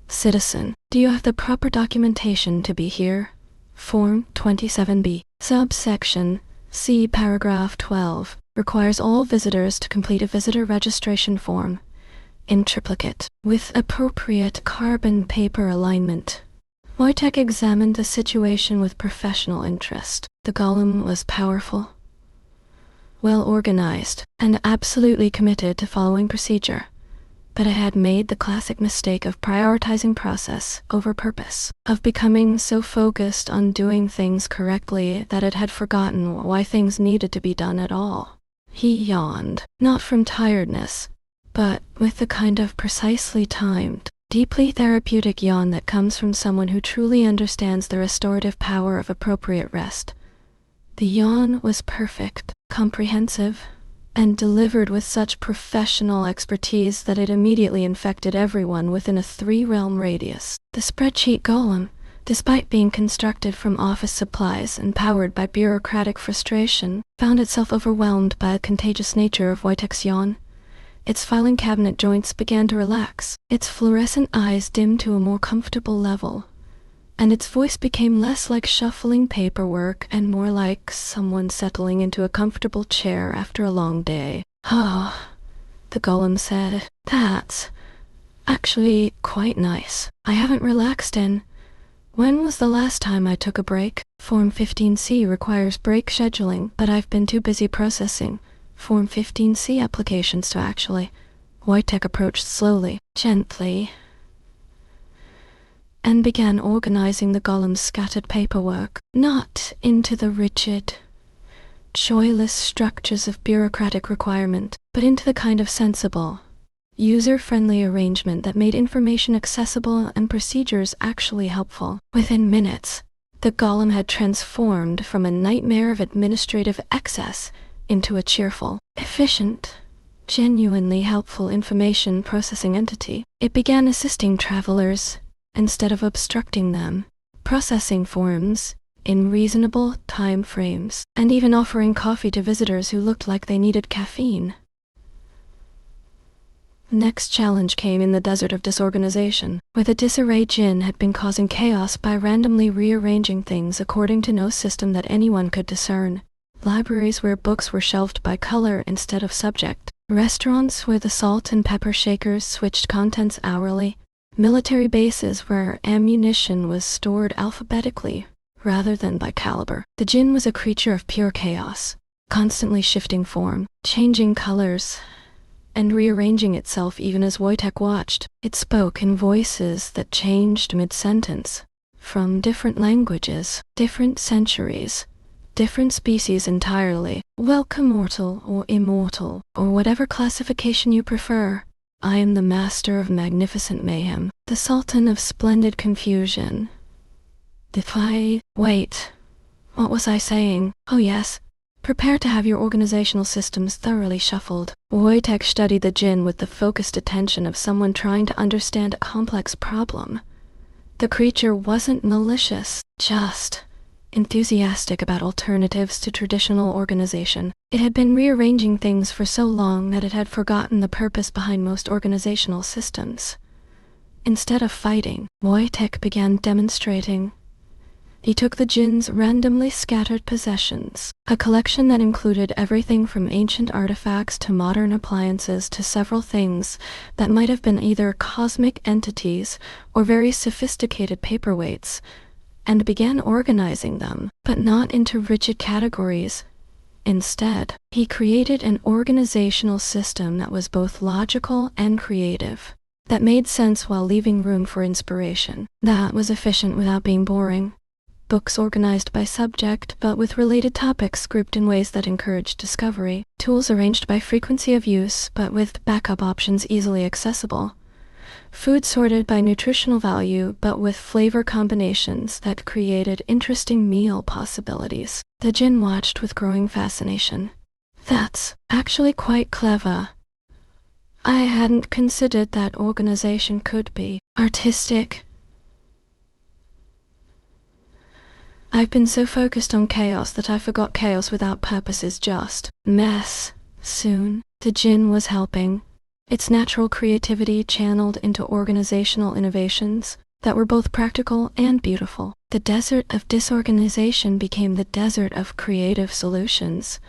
Citizen, do you have the proper documentation to be here? Form 27B. Subsection C, paragraph 12, requires all visitors to complete a visitor registration form, in triplicate, with appropriate carbon paper alignment. Wojtek examined the situation with professional interest. The golem was powerful, well-organized, and absolutely committed to following procedure, but it had made the classic mistake of prioritizing process over purpose, of becoming so focused on doing things correctly that it had forgotten why things needed to be done at all. He yawned, not from tiredness, but with the kind of precisely timed, deeply therapeutic yawn that comes from someone who truly understands the restorative power of appropriate rest. The yawn was perfect, comprehensive, and delivered with such professional expertise that it immediately infected everyone within a 3-realm radius. The spreadsheet golem, despite being constructed from office supplies and powered by bureaucratic frustration, found itself overwhelmed by the contagious nature of Wojtek's yawn. Its filing cabinet joints began to relax, its fluorescent eyes dimmed to a more comfortable level, and its voice became less like shuffling paperwork and more like someone settling into a comfortable chair after a long day. "Oh," the golem said, "that's actually quite nice. I haven't relaxed in... When was the last time I took a break? Form 15C requires break scheduling, but I've been too busy processing Form 15C applications to actually..." Wojtek approached slowly, gently, and began organizing the golem's scattered paperwork, not into the rigid, joyless structures of bureaucratic requirement, but into the kind of sensible, user-friendly arrangement that made information accessible and procedures actually helpful. Within minutes, the golem had transformed from a nightmare of administrative excess into a cheerful, efficient, genuinely helpful information processing entity. It began assisting travelers instead of obstructing them, processing forms in reasonable time frames, and even offering coffee to visitors who looked like they needed caffeine. The next challenge came in the desert of disorganization, where the disarray djinn had been causing chaos by randomly rearranging things according to no system that anyone could discern. Libraries where books were shelved by color instead of subject, restaurants where the salt and pepper shakers switched contents hourly, military bases where ammunition was stored alphabetically rather than by caliber. The djinn was a creature of pure chaos, constantly shifting form, changing colors, and rearranging itself even as Wojtek watched. It spoke in voices that changed mid-sentence, from different languages, different centuries, different species entirely. "Welcome, mortal or immortal, or whatever classification you prefer. I am the master of magnificent mayhem, the sultan of splendid confusion. Wait, what was I saying? Oh yes. Prepare to have your organizational systems thoroughly shuffled." Wojtek studied the djinn with the focused attention of someone trying to understand a complex problem. The creature wasn't malicious, just enthusiastic about alternatives to traditional organization. It had been rearranging things for so long that it had forgotten the purpose behind most organizational systems. Instead of fighting, Wojtek began demonstrating. He took the djinn's randomly scattered possessions, a collection that included everything from ancient artifacts to modern appliances to several things that might have been either cosmic entities or very sophisticated paperweights, and began organizing them, but not into rigid categories. Instead, he created an organizational system that was both logical and creative, that made sense while leaving room for inspiration, that was efficient without being boring. Books organized by subject, but with related topics grouped in ways that encouraged discovery. Tools arranged by frequency of use, but with backup options easily accessible. Food sorted by nutritional value, but with flavor combinations that created interesting meal possibilities. The djinn watched with growing fascination. "That's actually quite clever. I hadn't considered that organization could be artistic. I've been so focused on chaos that I forgot chaos without purpose is just mess," Soon, the Jinn was helping, its natural creativity channeled into organizational innovations that were both practical and beautiful. The desert of disorganization became the desert of creative solutions,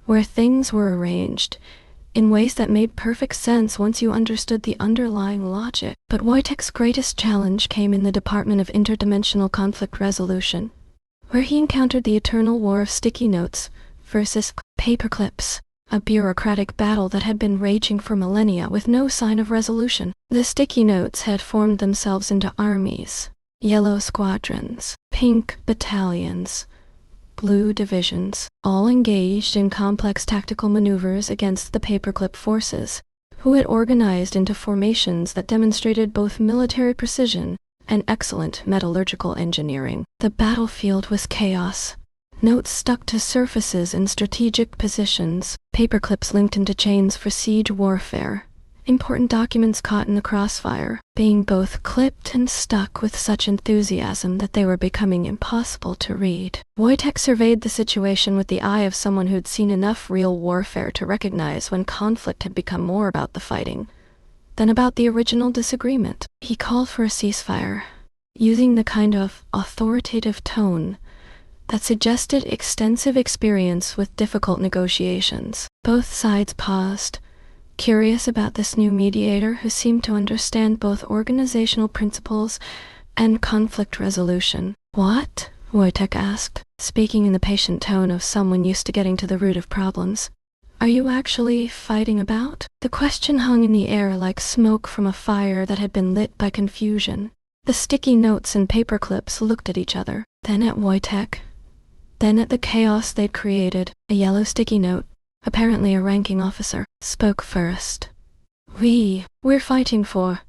where things were arranged in ways that made perfect sense once you understood the underlying logic. But Wojtek's greatest challenge came in the Department of Interdimensional Conflict Resolution, where he encountered the eternal war of sticky notes versus paperclips, a bureaucratic battle that had been raging for millennia with no sign of resolution. The sticky notes had formed themselves into armies, yellow squadrons, pink battalions, blue divisions, all engaged in complex tactical maneuvers against the paperclip forces, who had organized into formations that demonstrated both military precision and excellent metallurgical engineering. The battlefield was chaos. Notes stuck to surfaces in strategic positions, paperclips linked into chains for siege warfare, important documents caught in the crossfire, being both clipped and stuck with such enthusiasm that they were becoming impossible to read. Wojtek surveyed the situation with the eye of someone who'd seen enough real warfare to recognize when conflict had become more about the fighting than about the original disagreement. He called for a ceasefire, using the kind of authoritative tone that suggested extensive experience with difficult negotiations. Both sides paused, curious about this new mediator who seemed to understand both organizational principles and conflict resolution. "What?" Wojtek asked, speaking in the patient tone of someone used to getting to the root of problems. "Are you actually fighting about?" The question hung in the air like smoke from a fire that had been lit by confusion. The sticky notes and paperclips looked at each other, then at Wojtek, then at the chaos they'd created. A yellow sticky note, apparently a ranking officer, spoke first. We're fighting for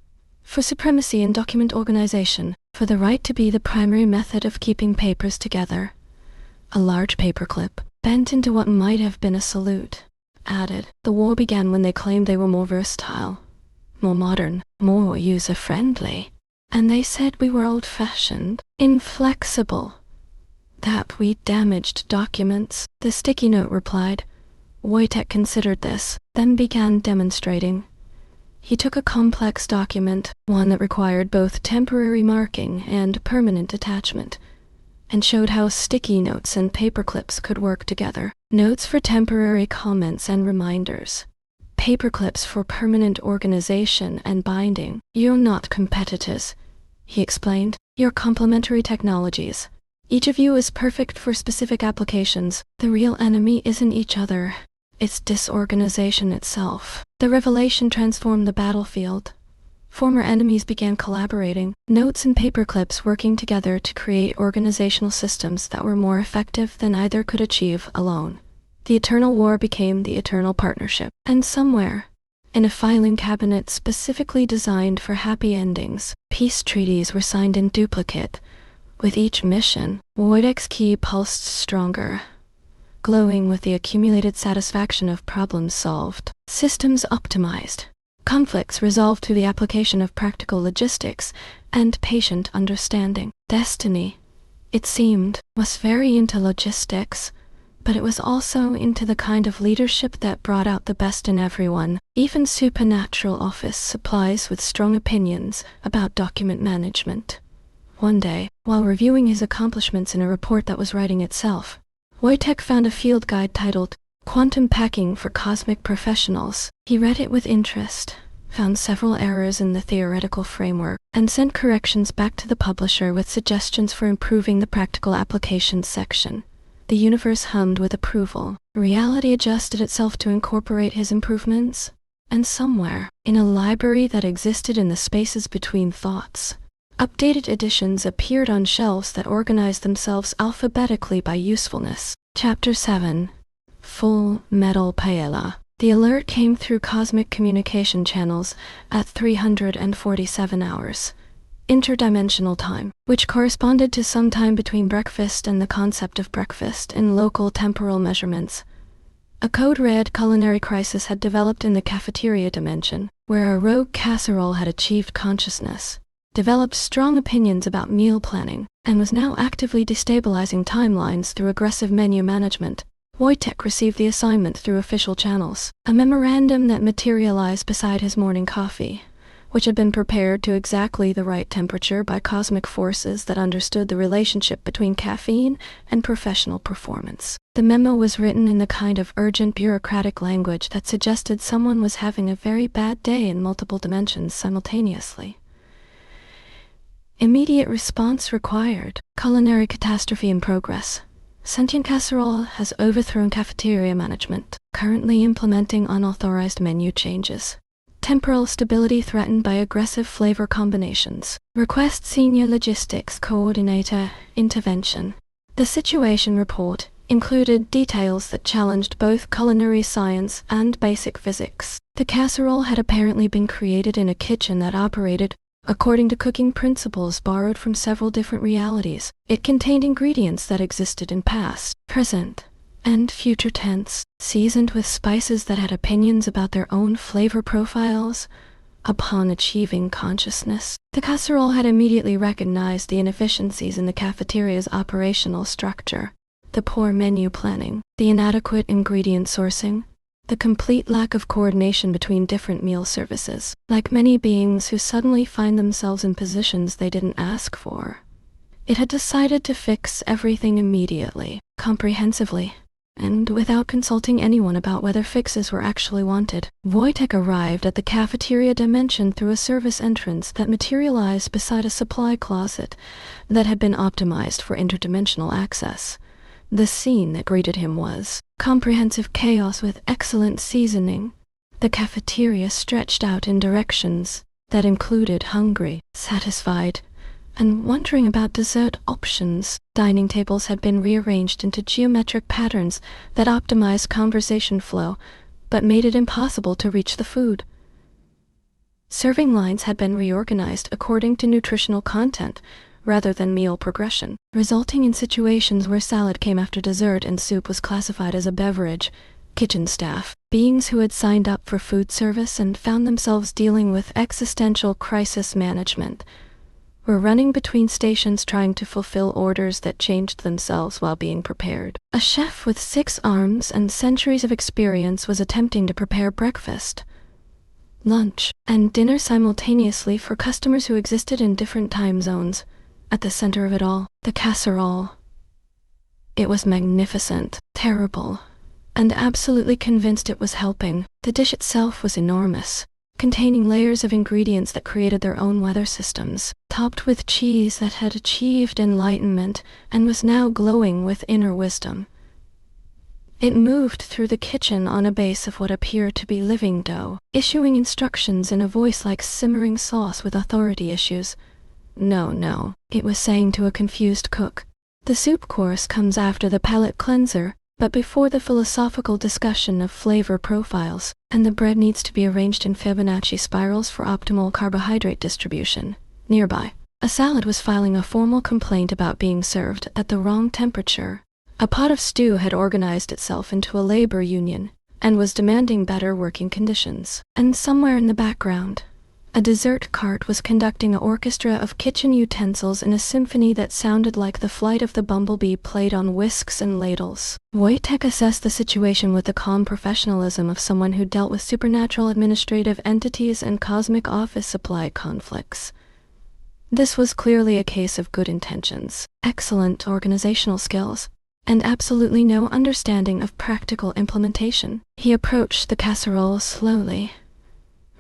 supremacy in document organization, for the right to be the primary method of keeping papers together." A large paperclip, bent into what might have been a salute, added, "The war began when they claimed they were more versatile, more modern, more user-friendly. And they said we were old-fashioned, inflexible, that we damaged documents." The sticky note replied. Wojtek considered this, then began demonstrating. He took a complex document, one that required both temporary marking and permanent attachment, and showed how sticky notes and paperclips could work together. Notes for temporary comments and reminders, paperclips for permanent organization and binding. "You're not competitors," he explained. "You're complementary technologies. Each of you is perfect for specific applications. The real enemy isn't each other. It's disorganization itself." The revelation transformed the battlefield. Former enemies began collaborating, notes and paperclips working together to create organizational systems that were more effective than either could achieve alone. The eternal war became the eternal partnership. And somewhere, in a filing cabinet specifically designed for happy endings, peace treaties were signed in duplicate. With each mission, Wojtek's key pulsed stronger, glowing with the accumulated satisfaction of problems solved, systems optimized, conflicts resolved through the application of practical logistics and patient understanding. Destiny, it seemed, was very into logistics, but it was also into the kind of leadership that brought out the best in everyone, even supernatural office supplies with strong opinions about document management. One day, while reviewing his accomplishments in a report that was writing itself, Wojtek found a field guide titled "Quantum Packing for Cosmic Professionals." He read it with interest, found several errors in the theoretical framework, and sent corrections back to the publisher with suggestions for improving the practical applications section. The universe hummed with approval. Reality adjusted itself to incorporate his improvements, and somewhere, in a library that existed in the spaces between thoughts, updated editions appeared on shelves that organized themselves alphabetically by usefulness. Chapter 7. Full Metal Paella. The alert came through cosmic communication channels at 347 hours, interdimensional time, which corresponded to some time between breakfast and the concept of breakfast in local temporal measurements. A code-red culinary crisis had developed in the cafeteria dimension, where a rogue casserole had achieved consciousness, developed strong opinions about meal planning, and was now actively destabilizing timelines through aggressive menu management. Wojtek received the assignment through official channels, a memorandum that materialized beside his morning coffee, which had been prepared to exactly the right temperature by cosmic forces that understood the relationship between caffeine and professional performance. The memo was written in the kind of urgent bureaucratic language that suggested someone was having a very bad day in multiple dimensions simultaneously. Immediate response required. Culinary catastrophe in progress. Sentient casserole has overthrown cafeteria management, currently implementing unauthorized menu changes. Temporal stability threatened by aggressive flavor combinations. Request Senior Logistics Coordinator intervention. The situation report included details that challenged both culinary science and basic physics. The casserole had apparently been created in a kitchen that operated according to cooking principles borrowed from several different realities. It contained ingredients that existed in past, present, and future tense, seasoned with spices that had opinions about their own flavor profiles. Upon achieving consciousness, the casserole had immediately recognized the inefficiencies in the cafeteria's operational structure, the poor menu planning, the inadequate ingredient sourcing, the complete lack of coordination between different meal services. Like many beings who suddenly find themselves in positions they didn't ask for, it had decided to fix everything immediately, comprehensively, and without consulting anyone about whether fixes were actually wanted. Wojtek arrived at the cafeteria dimension through a service entrance that materialized beside a supply closet that had been optimized for interdimensional access. The scene that greeted him was comprehensive chaos with excellent seasoning. The cafeteria stretched out in directions that included hungry, satisfied, and wondering about dessert options. Dining tables had been rearranged into geometric patterns that optimized conversation flow, but made it impossible to reach the food. Serving lines had been reorganized according to nutritional content, rather than meal progression, resulting in situations where salad came after dessert and soup was classified as a beverage. Kitchen staff, beings who had signed up for food service and found themselves dealing with existential crisis management, were running between stations trying to fulfill orders that changed themselves while being prepared. A chef with 6 arms and centuries of experience was attempting to prepare breakfast, lunch, and dinner simultaneously for customers who existed in different time zones. At the center of it all, the casserole. It was magnificent, terrible, and absolutely convinced it was helping. The dish itself was enormous, containing layers of ingredients that created their own weather systems, topped with cheese that had achieved enlightenment and was now glowing with inner wisdom. It moved through the kitchen on a base of what appeared to be living dough, issuing instructions in a voice like simmering sauce with authority issues. No, it was saying to a confused cook. The soup course comes after the palate cleanser, but before the philosophical discussion of flavor profiles, and the bread needs to be arranged in Fibonacci spirals for optimal carbohydrate distribution. Nearby, a salad was filing a formal complaint about being served at the wrong temperature. A pot of stew had organized itself into a labor union, and was demanding better working conditions. And somewhere in the background, a dessert cart was conducting an orchestra of kitchen utensils in a symphony that sounded like the flight of the bumblebee played on whisks and ladles. Wojtek assessed the situation with the calm professionalism of someone who dealt with supernatural administrative entities and cosmic office supply conflicts. This was clearly a case of good intentions, excellent organizational skills, and absolutely no understanding of practical implementation. He approached the casserole slowly,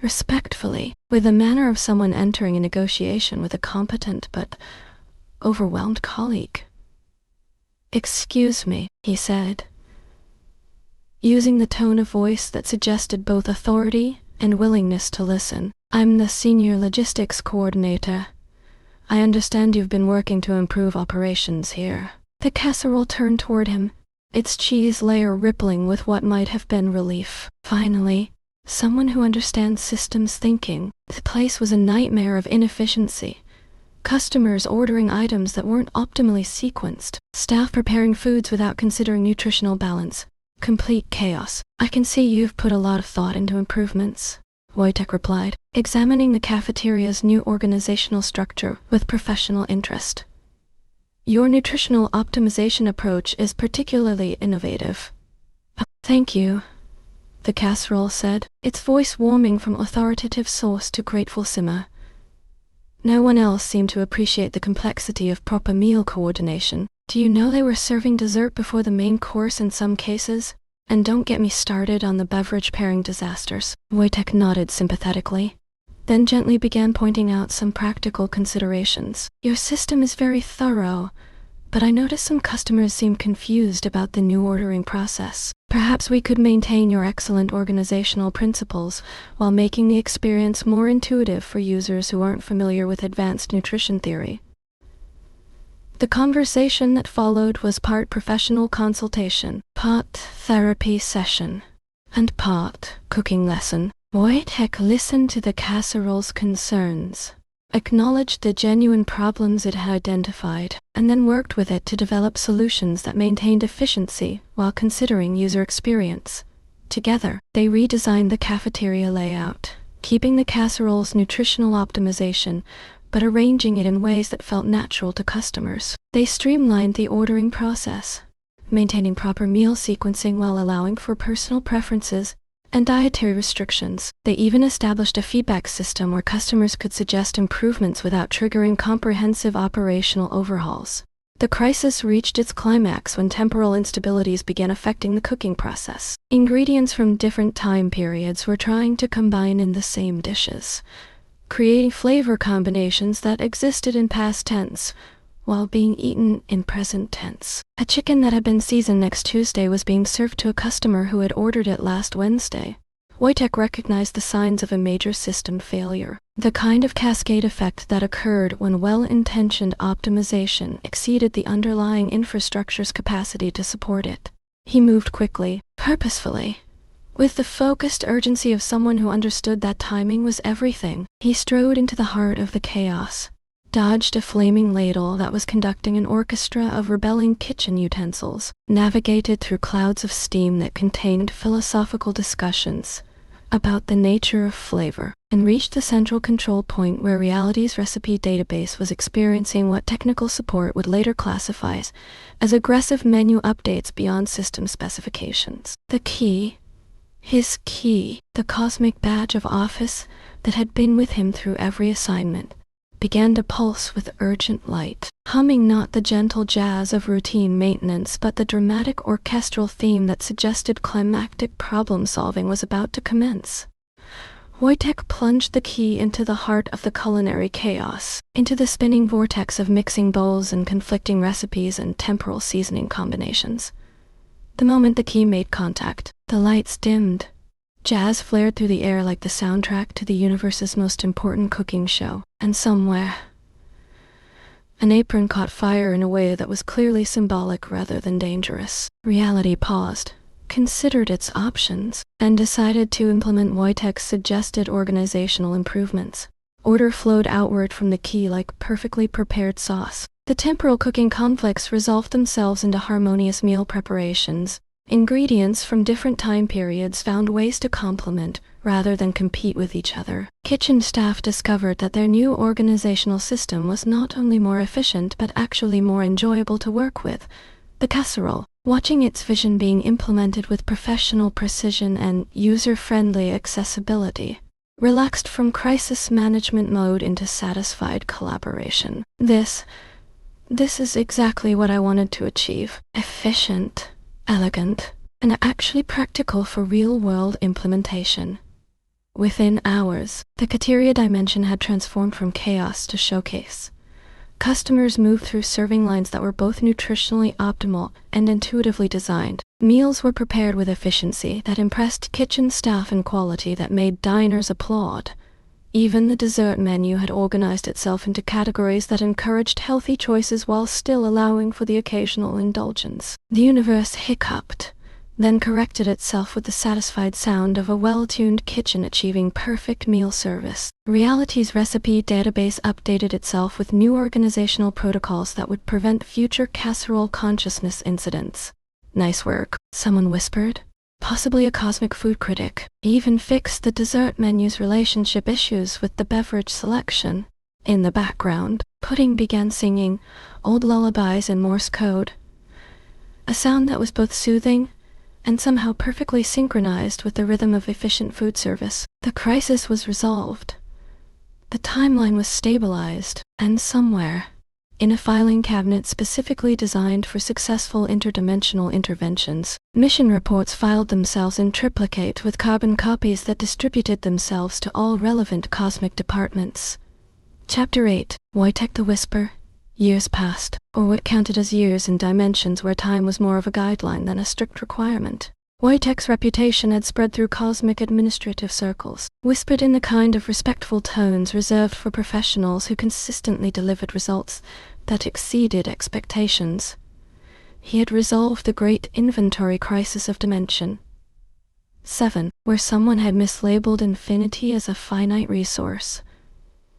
respectfully, with the manner of someone entering a negotiation with a competent but overwhelmed colleague. "Excuse me," he said, using the tone of voice that suggested both authority and willingness to listen. "I'm the Senior Logistics Coordinator. I understand you've been working to improve operations here." The casserole turned toward him, its cheese layer rippling with what might have been relief. Finally, someone who understands systems thinking. The place was a nightmare of inefficiency. Customers ordering items that weren't optimally sequenced. Staff preparing foods without considering nutritional balance. Complete chaos. "I can see you've put a lot of thought into improvements," Wojtek replied, examining the cafeteria's new organizational structure with professional interest. "Your nutritional optimization approach is particularly innovative. "Thank you," the casserole said, its voice warming from authoritative source to grateful simmer. No one else seemed to appreciate the complexity of proper meal coordination. "Do you know they were serving dessert before the main course in some cases? And don't get me started on the beverage pairing disasters." Wojtek nodded sympathetically, then gently began pointing out some practical considerations. "Your system is very thorough, but I noticed some customers seem confused about the new ordering process. Perhaps we could maintain your excellent organizational principles while making the experience more intuitive for users who aren't familiar with advanced nutrition theory." The conversation that followed was part professional consultation, part therapy session, and part cooking lesson. Wojtek listened to the casserole's concerns, acknowledged the genuine problems it had identified, and then worked with it to develop solutions that maintained efficiency while considering user experience. Together, they redesigned the cafeteria layout, keeping the casserole's nutritional optimization, but arranging it in ways that felt natural to customers. They streamlined the ordering process, maintaining proper meal sequencing while allowing for personal preferences and dietary restrictions. They even established a feedback system where customers could suggest improvements without triggering comprehensive operational overhauls. The crisis reached its climax when temporal instabilities began affecting the cooking process. Ingredients from different time periods were trying to combine in the same dishes, creating flavor combinations that existed in past tense while being eaten in present tense. A chicken that had been seasoned next Tuesday was being served to a customer who had ordered it last Wednesday. Wojtek recognized the signs of a major system failure, the kind of cascade effect that occurred when well-intentioned optimization exceeded the underlying infrastructure's capacity to support it. He moved quickly, purposefully, with the focused urgency of someone who understood that timing was everything. He strode into the heart of the chaos, dodged a flaming ladle that was conducting an orchestra of rebelling kitchen utensils, navigated through clouds of steam that contained philosophical discussions about the nature of flavor, and reached the central control point where reality's recipe database was experiencing what technical support would later classify as aggressive menu updates beyond system specifications. The key, his key, the cosmic badge of office that had been with him through every assignment, began to pulse with urgent light, humming not the gentle jazz of routine maintenance but the dramatic orchestral theme that suggested climactic problem-solving was about to commence. Wojtek plunged the key into the heart of the culinary chaos, into the spinning vortex of mixing bowls and conflicting recipes and temporal seasoning combinations. The moment the key made contact, the lights dimmed. Jazz flared through the air like the soundtrack to the universe's most important cooking show, and somewhere, an apron caught fire in a way that was clearly symbolic rather than dangerous. Reality paused, considered its options, and decided to implement Wojtek's suggested organizational improvements. Order flowed outward from the key like perfectly prepared sauce. The temporal cooking conflicts resolved themselves into harmonious meal preparations. Ingredients from different time periods found ways to complement rather than compete with each other. Kitchen staff discovered that their new organizational system was not only more efficient but actually more enjoyable to work with. The casserole, watching its vision being implemented with professional precision and user-friendly accessibility, relaxed from crisis management mode into satisfied collaboration. This is exactly what I wanted to achieve. Efficient, elegant, and actually practical for real-world implementation. Within hours, the cafeteria dimension had transformed from chaos to showcase. Customers moved through serving lines that were both nutritionally optimal and intuitively designed. Meals were prepared with efficiency that impressed kitchen staff and quality that made diners applaud. Even the dessert menu had organized itself into categories that encouraged healthy choices while still allowing for the occasional indulgence. The universe hiccuped, then corrected itself with the satisfied sound of a well-tuned kitchen achieving perfect meal service. Reality's recipe database updated itself with new organizational protocols that would prevent future casserole consciousness incidents. "Nice work," someone whispered. Possibly a cosmic food critic, even fixed the dessert menu's relationship issues with the beverage selection. In the background, Pudding began singing old lullabies in Morse code, a sound that was both soothing and somehow perfectly synchronized with the rhythm of efficient food service. The crisis was resolved. The timeline was stabilized, and somewhere, in a filing cabinet specifically designed for successful interdimensional interventions, mission reports filed themselves in triplicate with carbon copies that distributed themselves to all relevant cosmic departments. Chapter 8, Wojtek the Whisper. Years passed, or what counted as years in dimensions where time was more of a guideline than a strict requirement. Wojtek's reputation had spread through cosmic administrative circles, whispered in the kind of respectful tones reserved for professionals who consistently delivered results that exceeded expectations. He had resolved the great inventory crisis of Dimension 7, where someone had mislabeled infinity as a finite resource.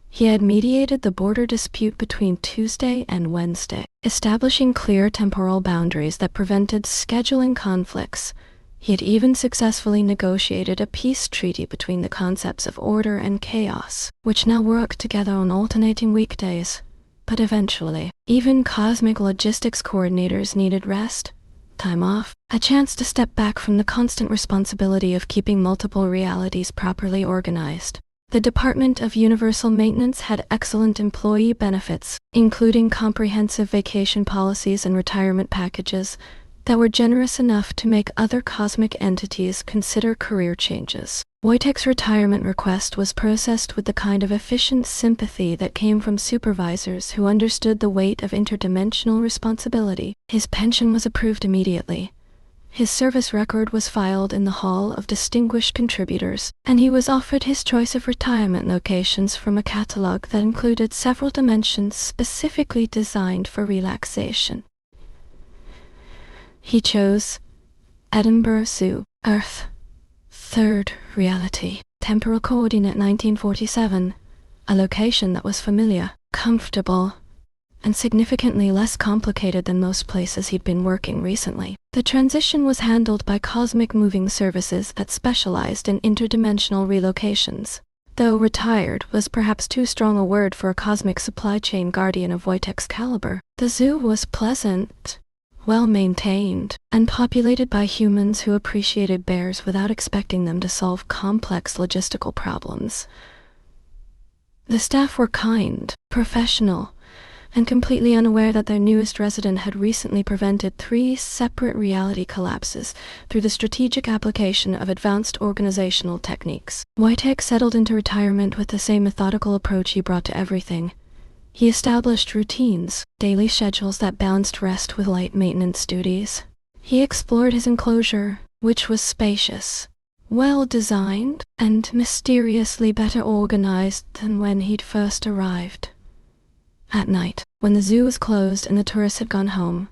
He had mediated the border dispute between Tuesday and Wednesday, establishing clear temporal boundaries that prevented scheduling conflicts. He had even successfully negotiated a peace treaty between the concepts of order and chaos, which now worked together on alternating weekdays. But eventually, even cosmic logistics coordinators needed rest, time off, a chance to step back from the constant responsibility of keeping multiple realities properly organized. The Department of Universal Maintenance had excellent employee benefits, including comprehensive vacation policies and retirement packages that were generous enough to make other cosmic entities consider career changes. Wojtek's retirement request was processed with the kind of efficient sympathy that came from supervisors who understood the weight of interdimensional responsibility. His pension was approved immediately. His service record was filed in the Hall of Distinguished Contributors, and he was offered his choice of retirement locations from a catalog that included several dimensions specifically designed for relaxation. He chose Edinburgh Zoo, Earth, Third Reality, Temporal Coordinate 1947, a location that was familiar, comfortable, and significantly less complicated than most places he'd been working recently. The transition was handled by Cosmic Moving Services that specialized in interdimensional relocations. Though retired was perhaps too strong a word for a cosmic supply chain guardian of Wojtek's caliber, the zoo was pleasant, well-maintained, and populated by humans who appreciated bears without expecting them to solve complex logistical problems. The staff were kind, professional, and completely unaware that their newest resident had recently prevented 3 separate reality collapses through the strategic application of advanced organizational techniques. Wojtek settled into retirement with the same methodical approach he brought to everything. He established routines, daily schedules that balanced rest with light maintenance duties. He explored his enclosure, which was spacious, well-designed, and mysteriously better organized than when he'd first arrived. At night, when the zoo was closed and the tourists had gone home,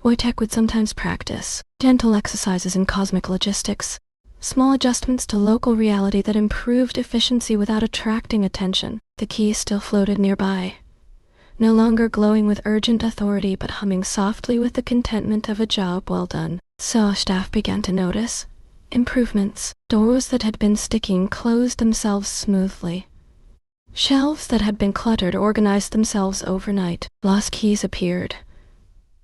Wojtek would sometimes practice gentle exercises in cosmic logistics, small adjustments to local reality that improved efficiency without attracting attention. The key still floated nearby, no longer glowing with urgent authority but humming softly with the contentment of a job well done. So staff began to notice improvements. Doors that had been sticking closed themselves smoothly. Shelves that had been cluttered organized themselves overnight. Lost keys appeared,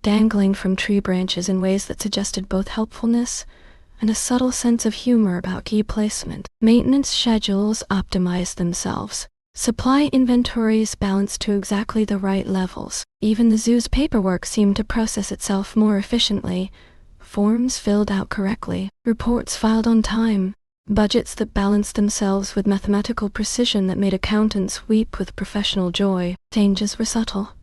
dangling from tree branches in ways that suggested both helpfulness and a subtle sense of humor about key placement. Maintenance schedules optimized themselves. Supply inventories balanced to exactly the right levels. Even the zoo's paperwork seemed to process itself more efficiently. Forms filled out correctly, reports filed on time, budgets that balanced themselves with mathematical precision that made accountants weep with professional joy. Changes were subtle,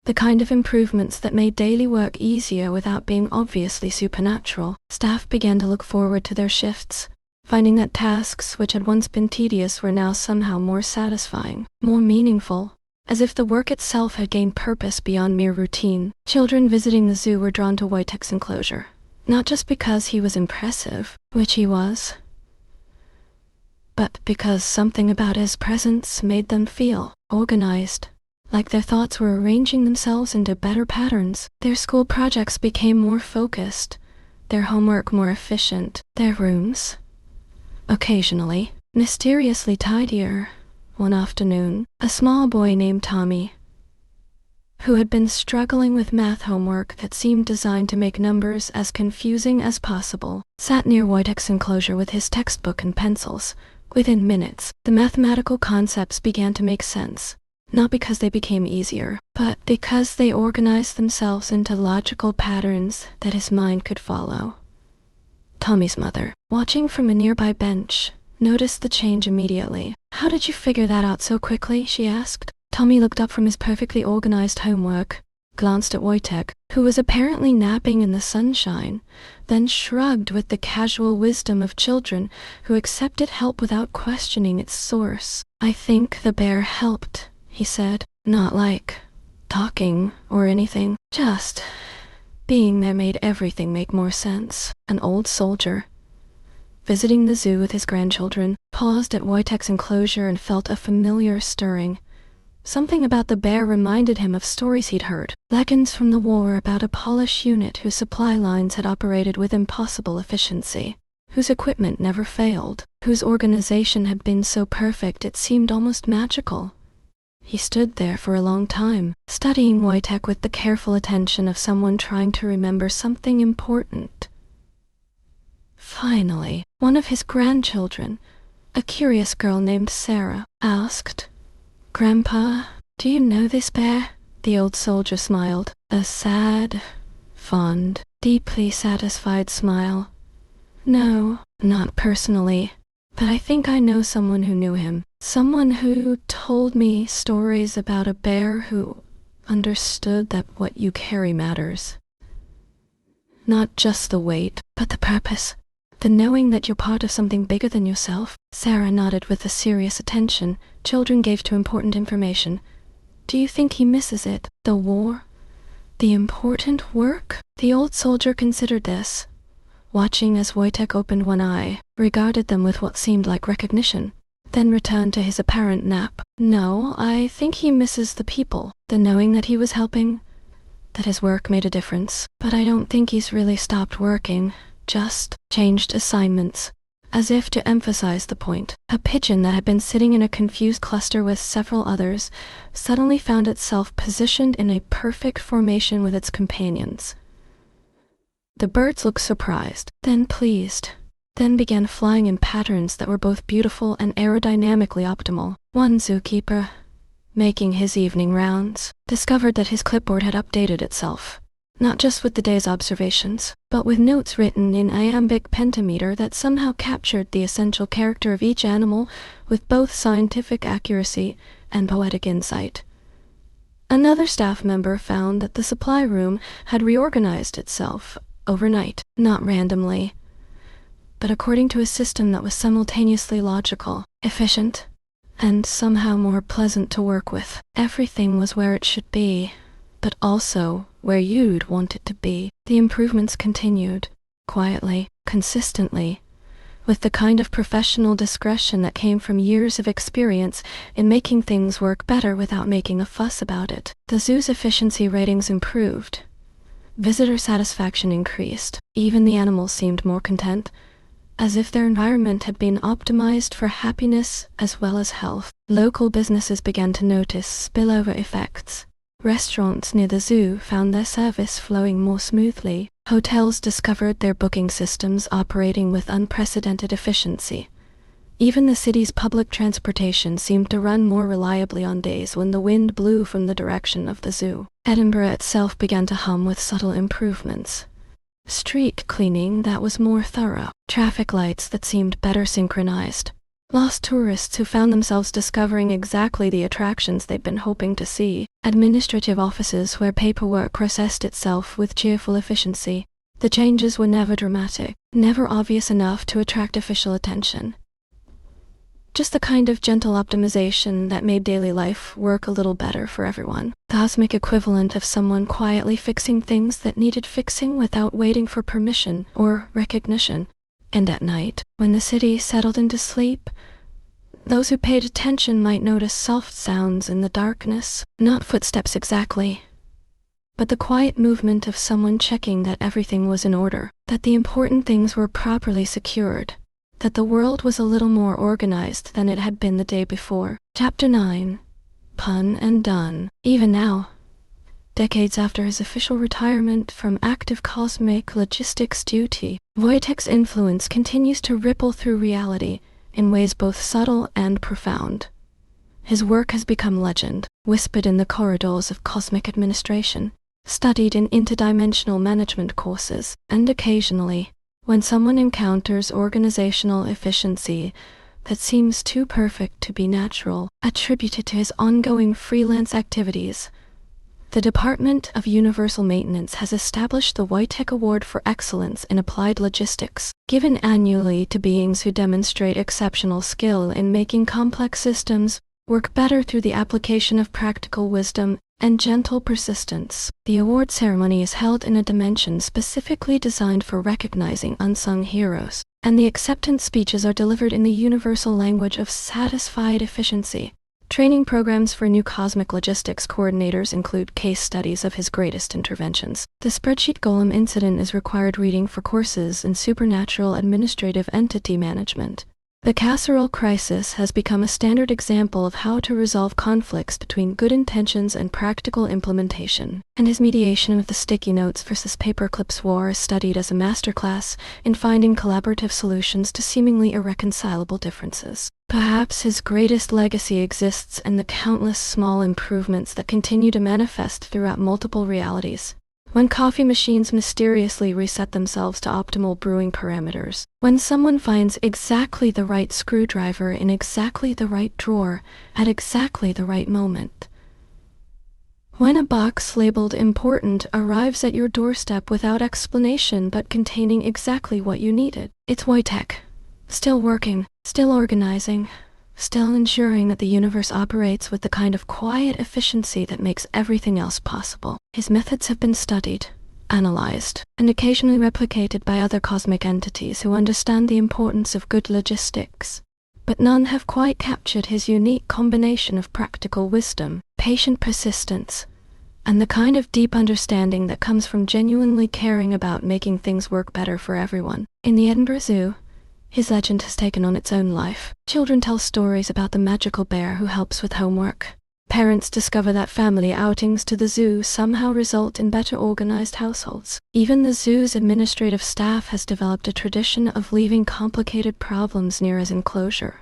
the kind of improvements that made daily work easier without being obviously supernatural. Staff began to look forward to their shifts, finding that tasks which had once been tedious were now somehow more satisfying, more meaningful, as if the work itself had gained purpose beyond mere routine. Children visiting the zoo were drawn to Wojtek's enclosure, not just because he was impressive, which he was, but because something about his presence made them feel organized, like their thoughts were arranging themselves into better patterns. Their school projects became more focused, their homework more efficient, their rooms, occasionally, mysteriously tidier. One afternoon, a small boy named Tommy, who had been struggling with math homework that seemed designed to make numbers as confusing as possible, sat near Wojtek's enclosure with his textbook and pencils. Within minutes, the mathematical concepts began to make sense, not because they became easier, but because they organized themselves into logical patterns that his mind could follow. Tommy's mother, watching from a nearby bench, noticed the change immediately. "How did you figure that out so quickly?" she asked. Tommy looked up from his perfectly organized homework, glanced at Wojtek, who was apparently napping in the sunshine, then shrugged with the casual wisdom of children who accepted help without questioning its source. "I think the bear helped," he said. "Not like talking or anything. Just being there made everything make more sense." An old soldier, visiting the zoo with his grandchildren, paused at Wojtek's enclosure and felt a familiar stirring. Something about the bear reminded him of stories he'd heard, legends from the war about a Polish unit whose supply lines had operated with impossible efficiency, whose equipment never failed, whose organization had been so perfect it seemed almost magical. He stood there for a long time, studying Wojtek with the careful attention of someone trying to remember something important. Finally, one of his grandchildren, a curious girl named Sarah, asked, "Grandpa, do you know this bear?" The old soldier smiled, a sad, fond, deeply satisfied smile. "No, not personally, but I think I know someone who knew him. Someone who told me stories about a bear who understood that what you carry matters. Not just the weight, but the purpose. The knowing that you're part of something bigger than yourself." Sarah nodded with the serious attention children gave to important information. "Do you think he misses it? The war? The important work?" The old soldier considered this, watching as Wojtek opened one eye, regarded them with what seemed like recognition, then returned to his apparent nap. "No, I think he misses the people, the knowing that he was helping, that his work made a difference. But I don't think he's really stopped working, just changed assignments." As if to emphasize the point, a pigeon that had been sitting in a confused cluster with several others suddenly found itself positioned in a perfect formation with its companions. The birds looked surprised, then pleased, then began flying in patterns that were both beautiful and aerodynamically optimal. One zookeeper, making his evening rounds, discovered that his clipboard had updated itself, not just with the day's observations, but with notes written in iambic pentameter that somehow captured the essential character of each animal with both scientific accuracy and poetic insight. Another staff member found that the supply room had reorganized itself overnight, not randomly, but according to a system that was simultaneously logical, efficient, and somehow more pleasant to work with. Everything was where it should be, but also where you'd want it to be. The improvements continued, quietly, consistently, with the kind of professional discretion that came from years of experience in making things work better without making a fuss about it. The zoo's efficiency ratings improved. Visitor satisfaction increased. Even the animals seemed more content, as if their environment had been optimized for happiness as well as health. Local businesses began to notice spillover effects. Restaurants near the zoo found their service flowing more smoothly. Hotels discovered their booking systems operating with unprecedented efficiency. Even the city's public transportation seemed to run more reliably on days when the wind blew from the direction of the zoo. Edinburgh itself began to hum with subtle improvements. Street cleaning that was more thorough, traffic lights that seemed better synchronized, lost tourists who found themselves discovering exactly the attractions they'd been hoping to see, administrative offices where paperwork processed itself with cheerful efficiency. The changes were never dramatic, never obvious enough to attract official attention. Just the kind of gentle optimization that made daily life work a little better for everyone. The cosmic equivalent of someone quietly fixing things that needed fixing without waiting for permission or recognition. And at night, when the city settled into sleep, those who paid attention might notice soft sounds in the darkness, not footsteps exactly, but the quiet movement of someone checking that everything was in order, that the important things were properly secured, that the world was a little more organized than it had been the day before. Chapter 9. Pun and Done. Even now, Decades after his official retirement from active cosmic logistics duty, Wojtek's influence continues to ripple through reality in ways both subtle and profound. His work has become legend, whispered in the corridors of cosmic administration, studied in interdimensional management courses, and occasionally, when someone encounters organizational efficiency that seems too perfect to be natural, attributed to his ongoing freelance activities. The Department of Universal Maintenance has established the Wojtek Award for Excellence in Applied Logistics, given annually to beings who demonstrate exceptional skill in making complex systems work better through the application of practical wisdom and gentle persistence. The award ceremony is held in a dimension specifically designed for recognizing unsung heroes, and the acceptance speeches are delivered in the universal language of satisfied efficiency. Training programs for new cosmic logistics coordinators include case studies of his greatest interventions. The spreadsheet golem incident is required reading for courses in supernatural administrative entity management. The casserole crisis has become a standard example of how to resolve conflicts between good intentions and practical implementation, and his mediation of the sticky notes versus paperclips war is studied as a masterclass in finding collaborative solutions to seemingly irreconcilable differences. Perhaps his greatest legacy exists in the countless small improvements that continue to manifest throughout multiple realities. When coffee machines mysteriously reset themselves to optimal brewing parameters. When someone finds exactly the right screwdriver in exactly the right drawer at exactly the right moment. When a box labeled important arrives at your doorstep without explanation but containing exactly what you needed. It's Wojtek. Still working, still organizing, still ensuring that the universe operates with the kind of quiet efficiency that makes everything else possible. His methods have been studied, analyzed, and occasionally replicated by other cosmic entities who understand the importance of good logistics. But none have quite captured his unique combination of practical wisdom, patient persistence, and the kind of deep understanding that comes from genuinely caring about making things work better for everyone. In the Edinburgh Zoo, his legend has taken on its own life. Children tell stories about the magical bear who helps with homework. Parents discover that family outings to the zoo somehow result in better organized households. Even the zoo's administrative staff has developed a tradition of leaving complicated problems near his enclosure.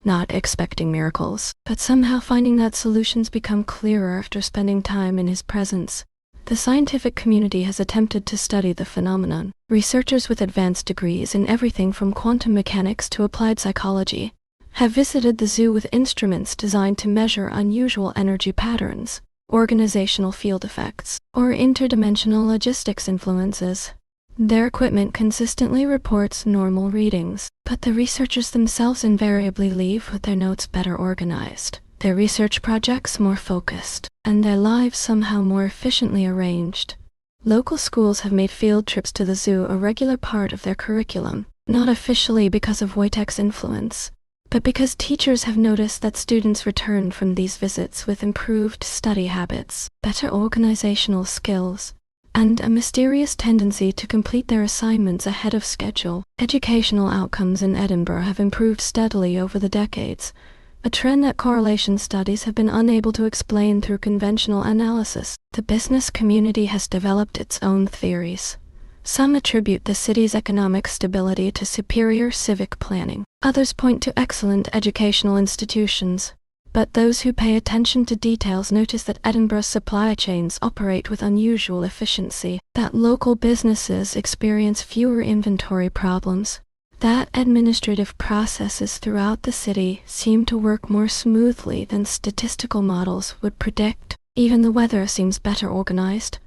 Not expecting miracles, but somehow finding that solutions become clearer after spending time in his presence. The scientific community has attempted to study the phenomenon. Researchers with advanced degrees in everything from quantum mechanics to applied psychology have visited the zoo with instruments designed to measure unusual energy patterns, organizational field effects, or interdimensional logistics influences. Their equipment consistently reports normal readings, but the researchers themselves invariably leave with their notes better organized, their research projects more focused, and their lives somehow more efficiently arranged. Local schools have made field trips to the zoo a regular part of their curriculum, not officially because of Wojtek's influence, but because teachers have noticed that students return from these visits with improved study habits, better organizational skills, and a mysterious tendency to complete their assignments ahead of schedule. Educational outcomes in Edinburgh have improved steadily over the decades, a trend that correlation studies have been unable to explain through conventional analysis. The business community has developed its own theories. Some attribute the city's economic stability to superior civic planning. Others point to excellent educational institutions. But those who pay attention to details notice that Edinburgh's supply chains operate with unusual efficiency, that local businesses experience fewer inventory problems, that administrative processes throughout the city seem to work more smoothly than statistical models would predict. Even the weather seems better organized.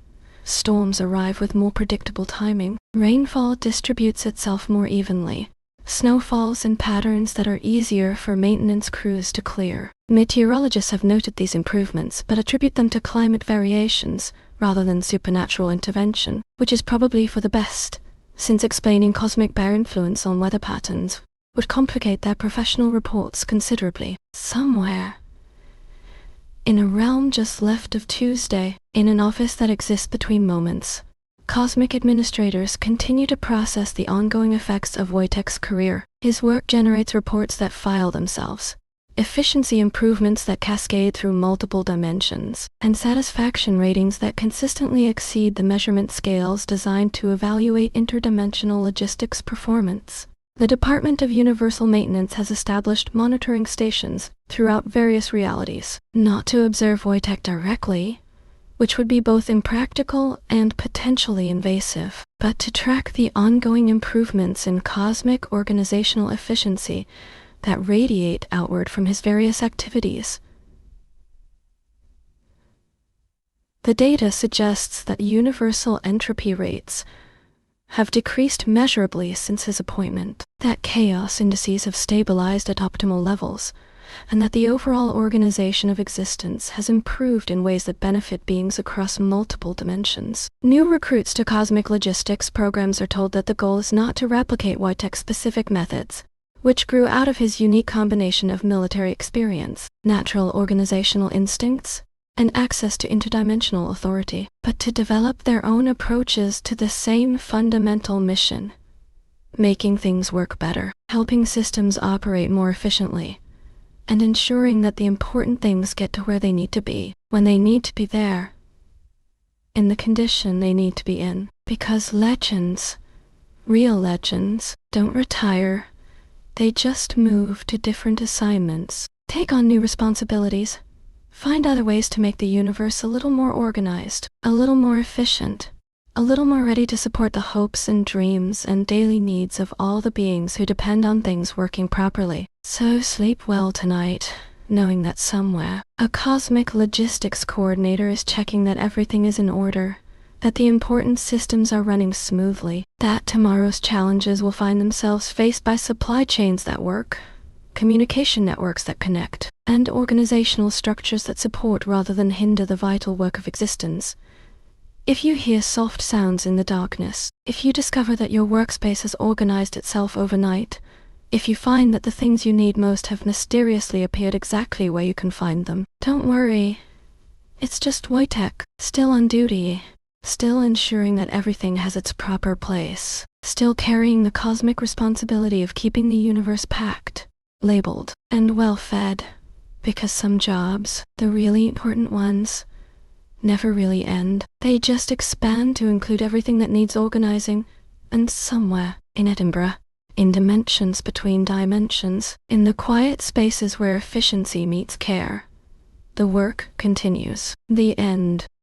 Storms arrive with more predictable timing. Rainfall distributes itself more evenly. Snow falls in patterns that are easier for maintenance crews to clear. Meteorologists have noted these improvements, but attribute them to climate variations rather than supernatural intervention, which is probably for the best, since explaining cosmic bear influence on weather patterns would complicate their professional reports considerably. Somewhere, in a realm just left of Tuesday, in an office that exists between moments, cosmic administrators continue to process the ongoing effects of Wojtek's career. His work generates reports that file themselves, efficiency improvements that cascade through multiple dimensions, and satisfaction ratings that consistently exceed the measurement scales designed to evaluate interdimensional logistics performance. The Department of Universal Maintenance has established monitoring stations throughout various realities, not to observe Wojtek directly, which would be both impractical and potentially invasive, but to track the ongoing improvements in cosmic organizational efficiency that radiate outward from his various activities. The data suggests that universal entropy rates have decreased measurably since his appointment, that chaos indices have stabilized at optimal levels, and that the overall organization of existence has improved in ways that benefit beings across multiple dimensions. New recruits to cosmic logistics programs are told that the goal is not to replicate Wojtek's specific methods, which grew out of his unique combination of military experience, natural organizational instincts, and access to interdimensional authority, but to develop their own approaches to the same fundamental mission: making things work better, helping systems operate more efficiently, and ensuring that the important things get to where they need to be, when they need to be there, in the condition they need to be in. Because legends, real legends, don't retire, they just move to different assignments, take on new responsibilities, find other ways to make the universe a little more organized, a little more efficient, a little more ready to support the hopes and dreams and daily needs of all the beings who depend on things working properly. So sleep well tonight, knowing that somewhere, a cosmic logistics coordinator is checking that everything is in order, that the important systems are running smoothly, that tomorrow's challenges will find themselves faced by supply chains that work, communication networks that connect, and organizational structures that support rather than hinder the vital work of existence. If you hear soft sounds in the darkness, if you discover that your workspace has organized itself overnight, if you find that the things you need most have mysteriously appeared exactly where you can find them, don't worry. It's just Wojtek, still on duty, still ensuring that everything has its proper place, still carrying the cosmic responsibility of keeping the universe packed, labeled, and well-fed. Because some jobs, the really important ones, never really end. They just expand to include everything that needs organizing, and somewhere in Edinburgh, in dimensions between dimensions, in the quiet spaces where efficiency meets care, the work continues. The end.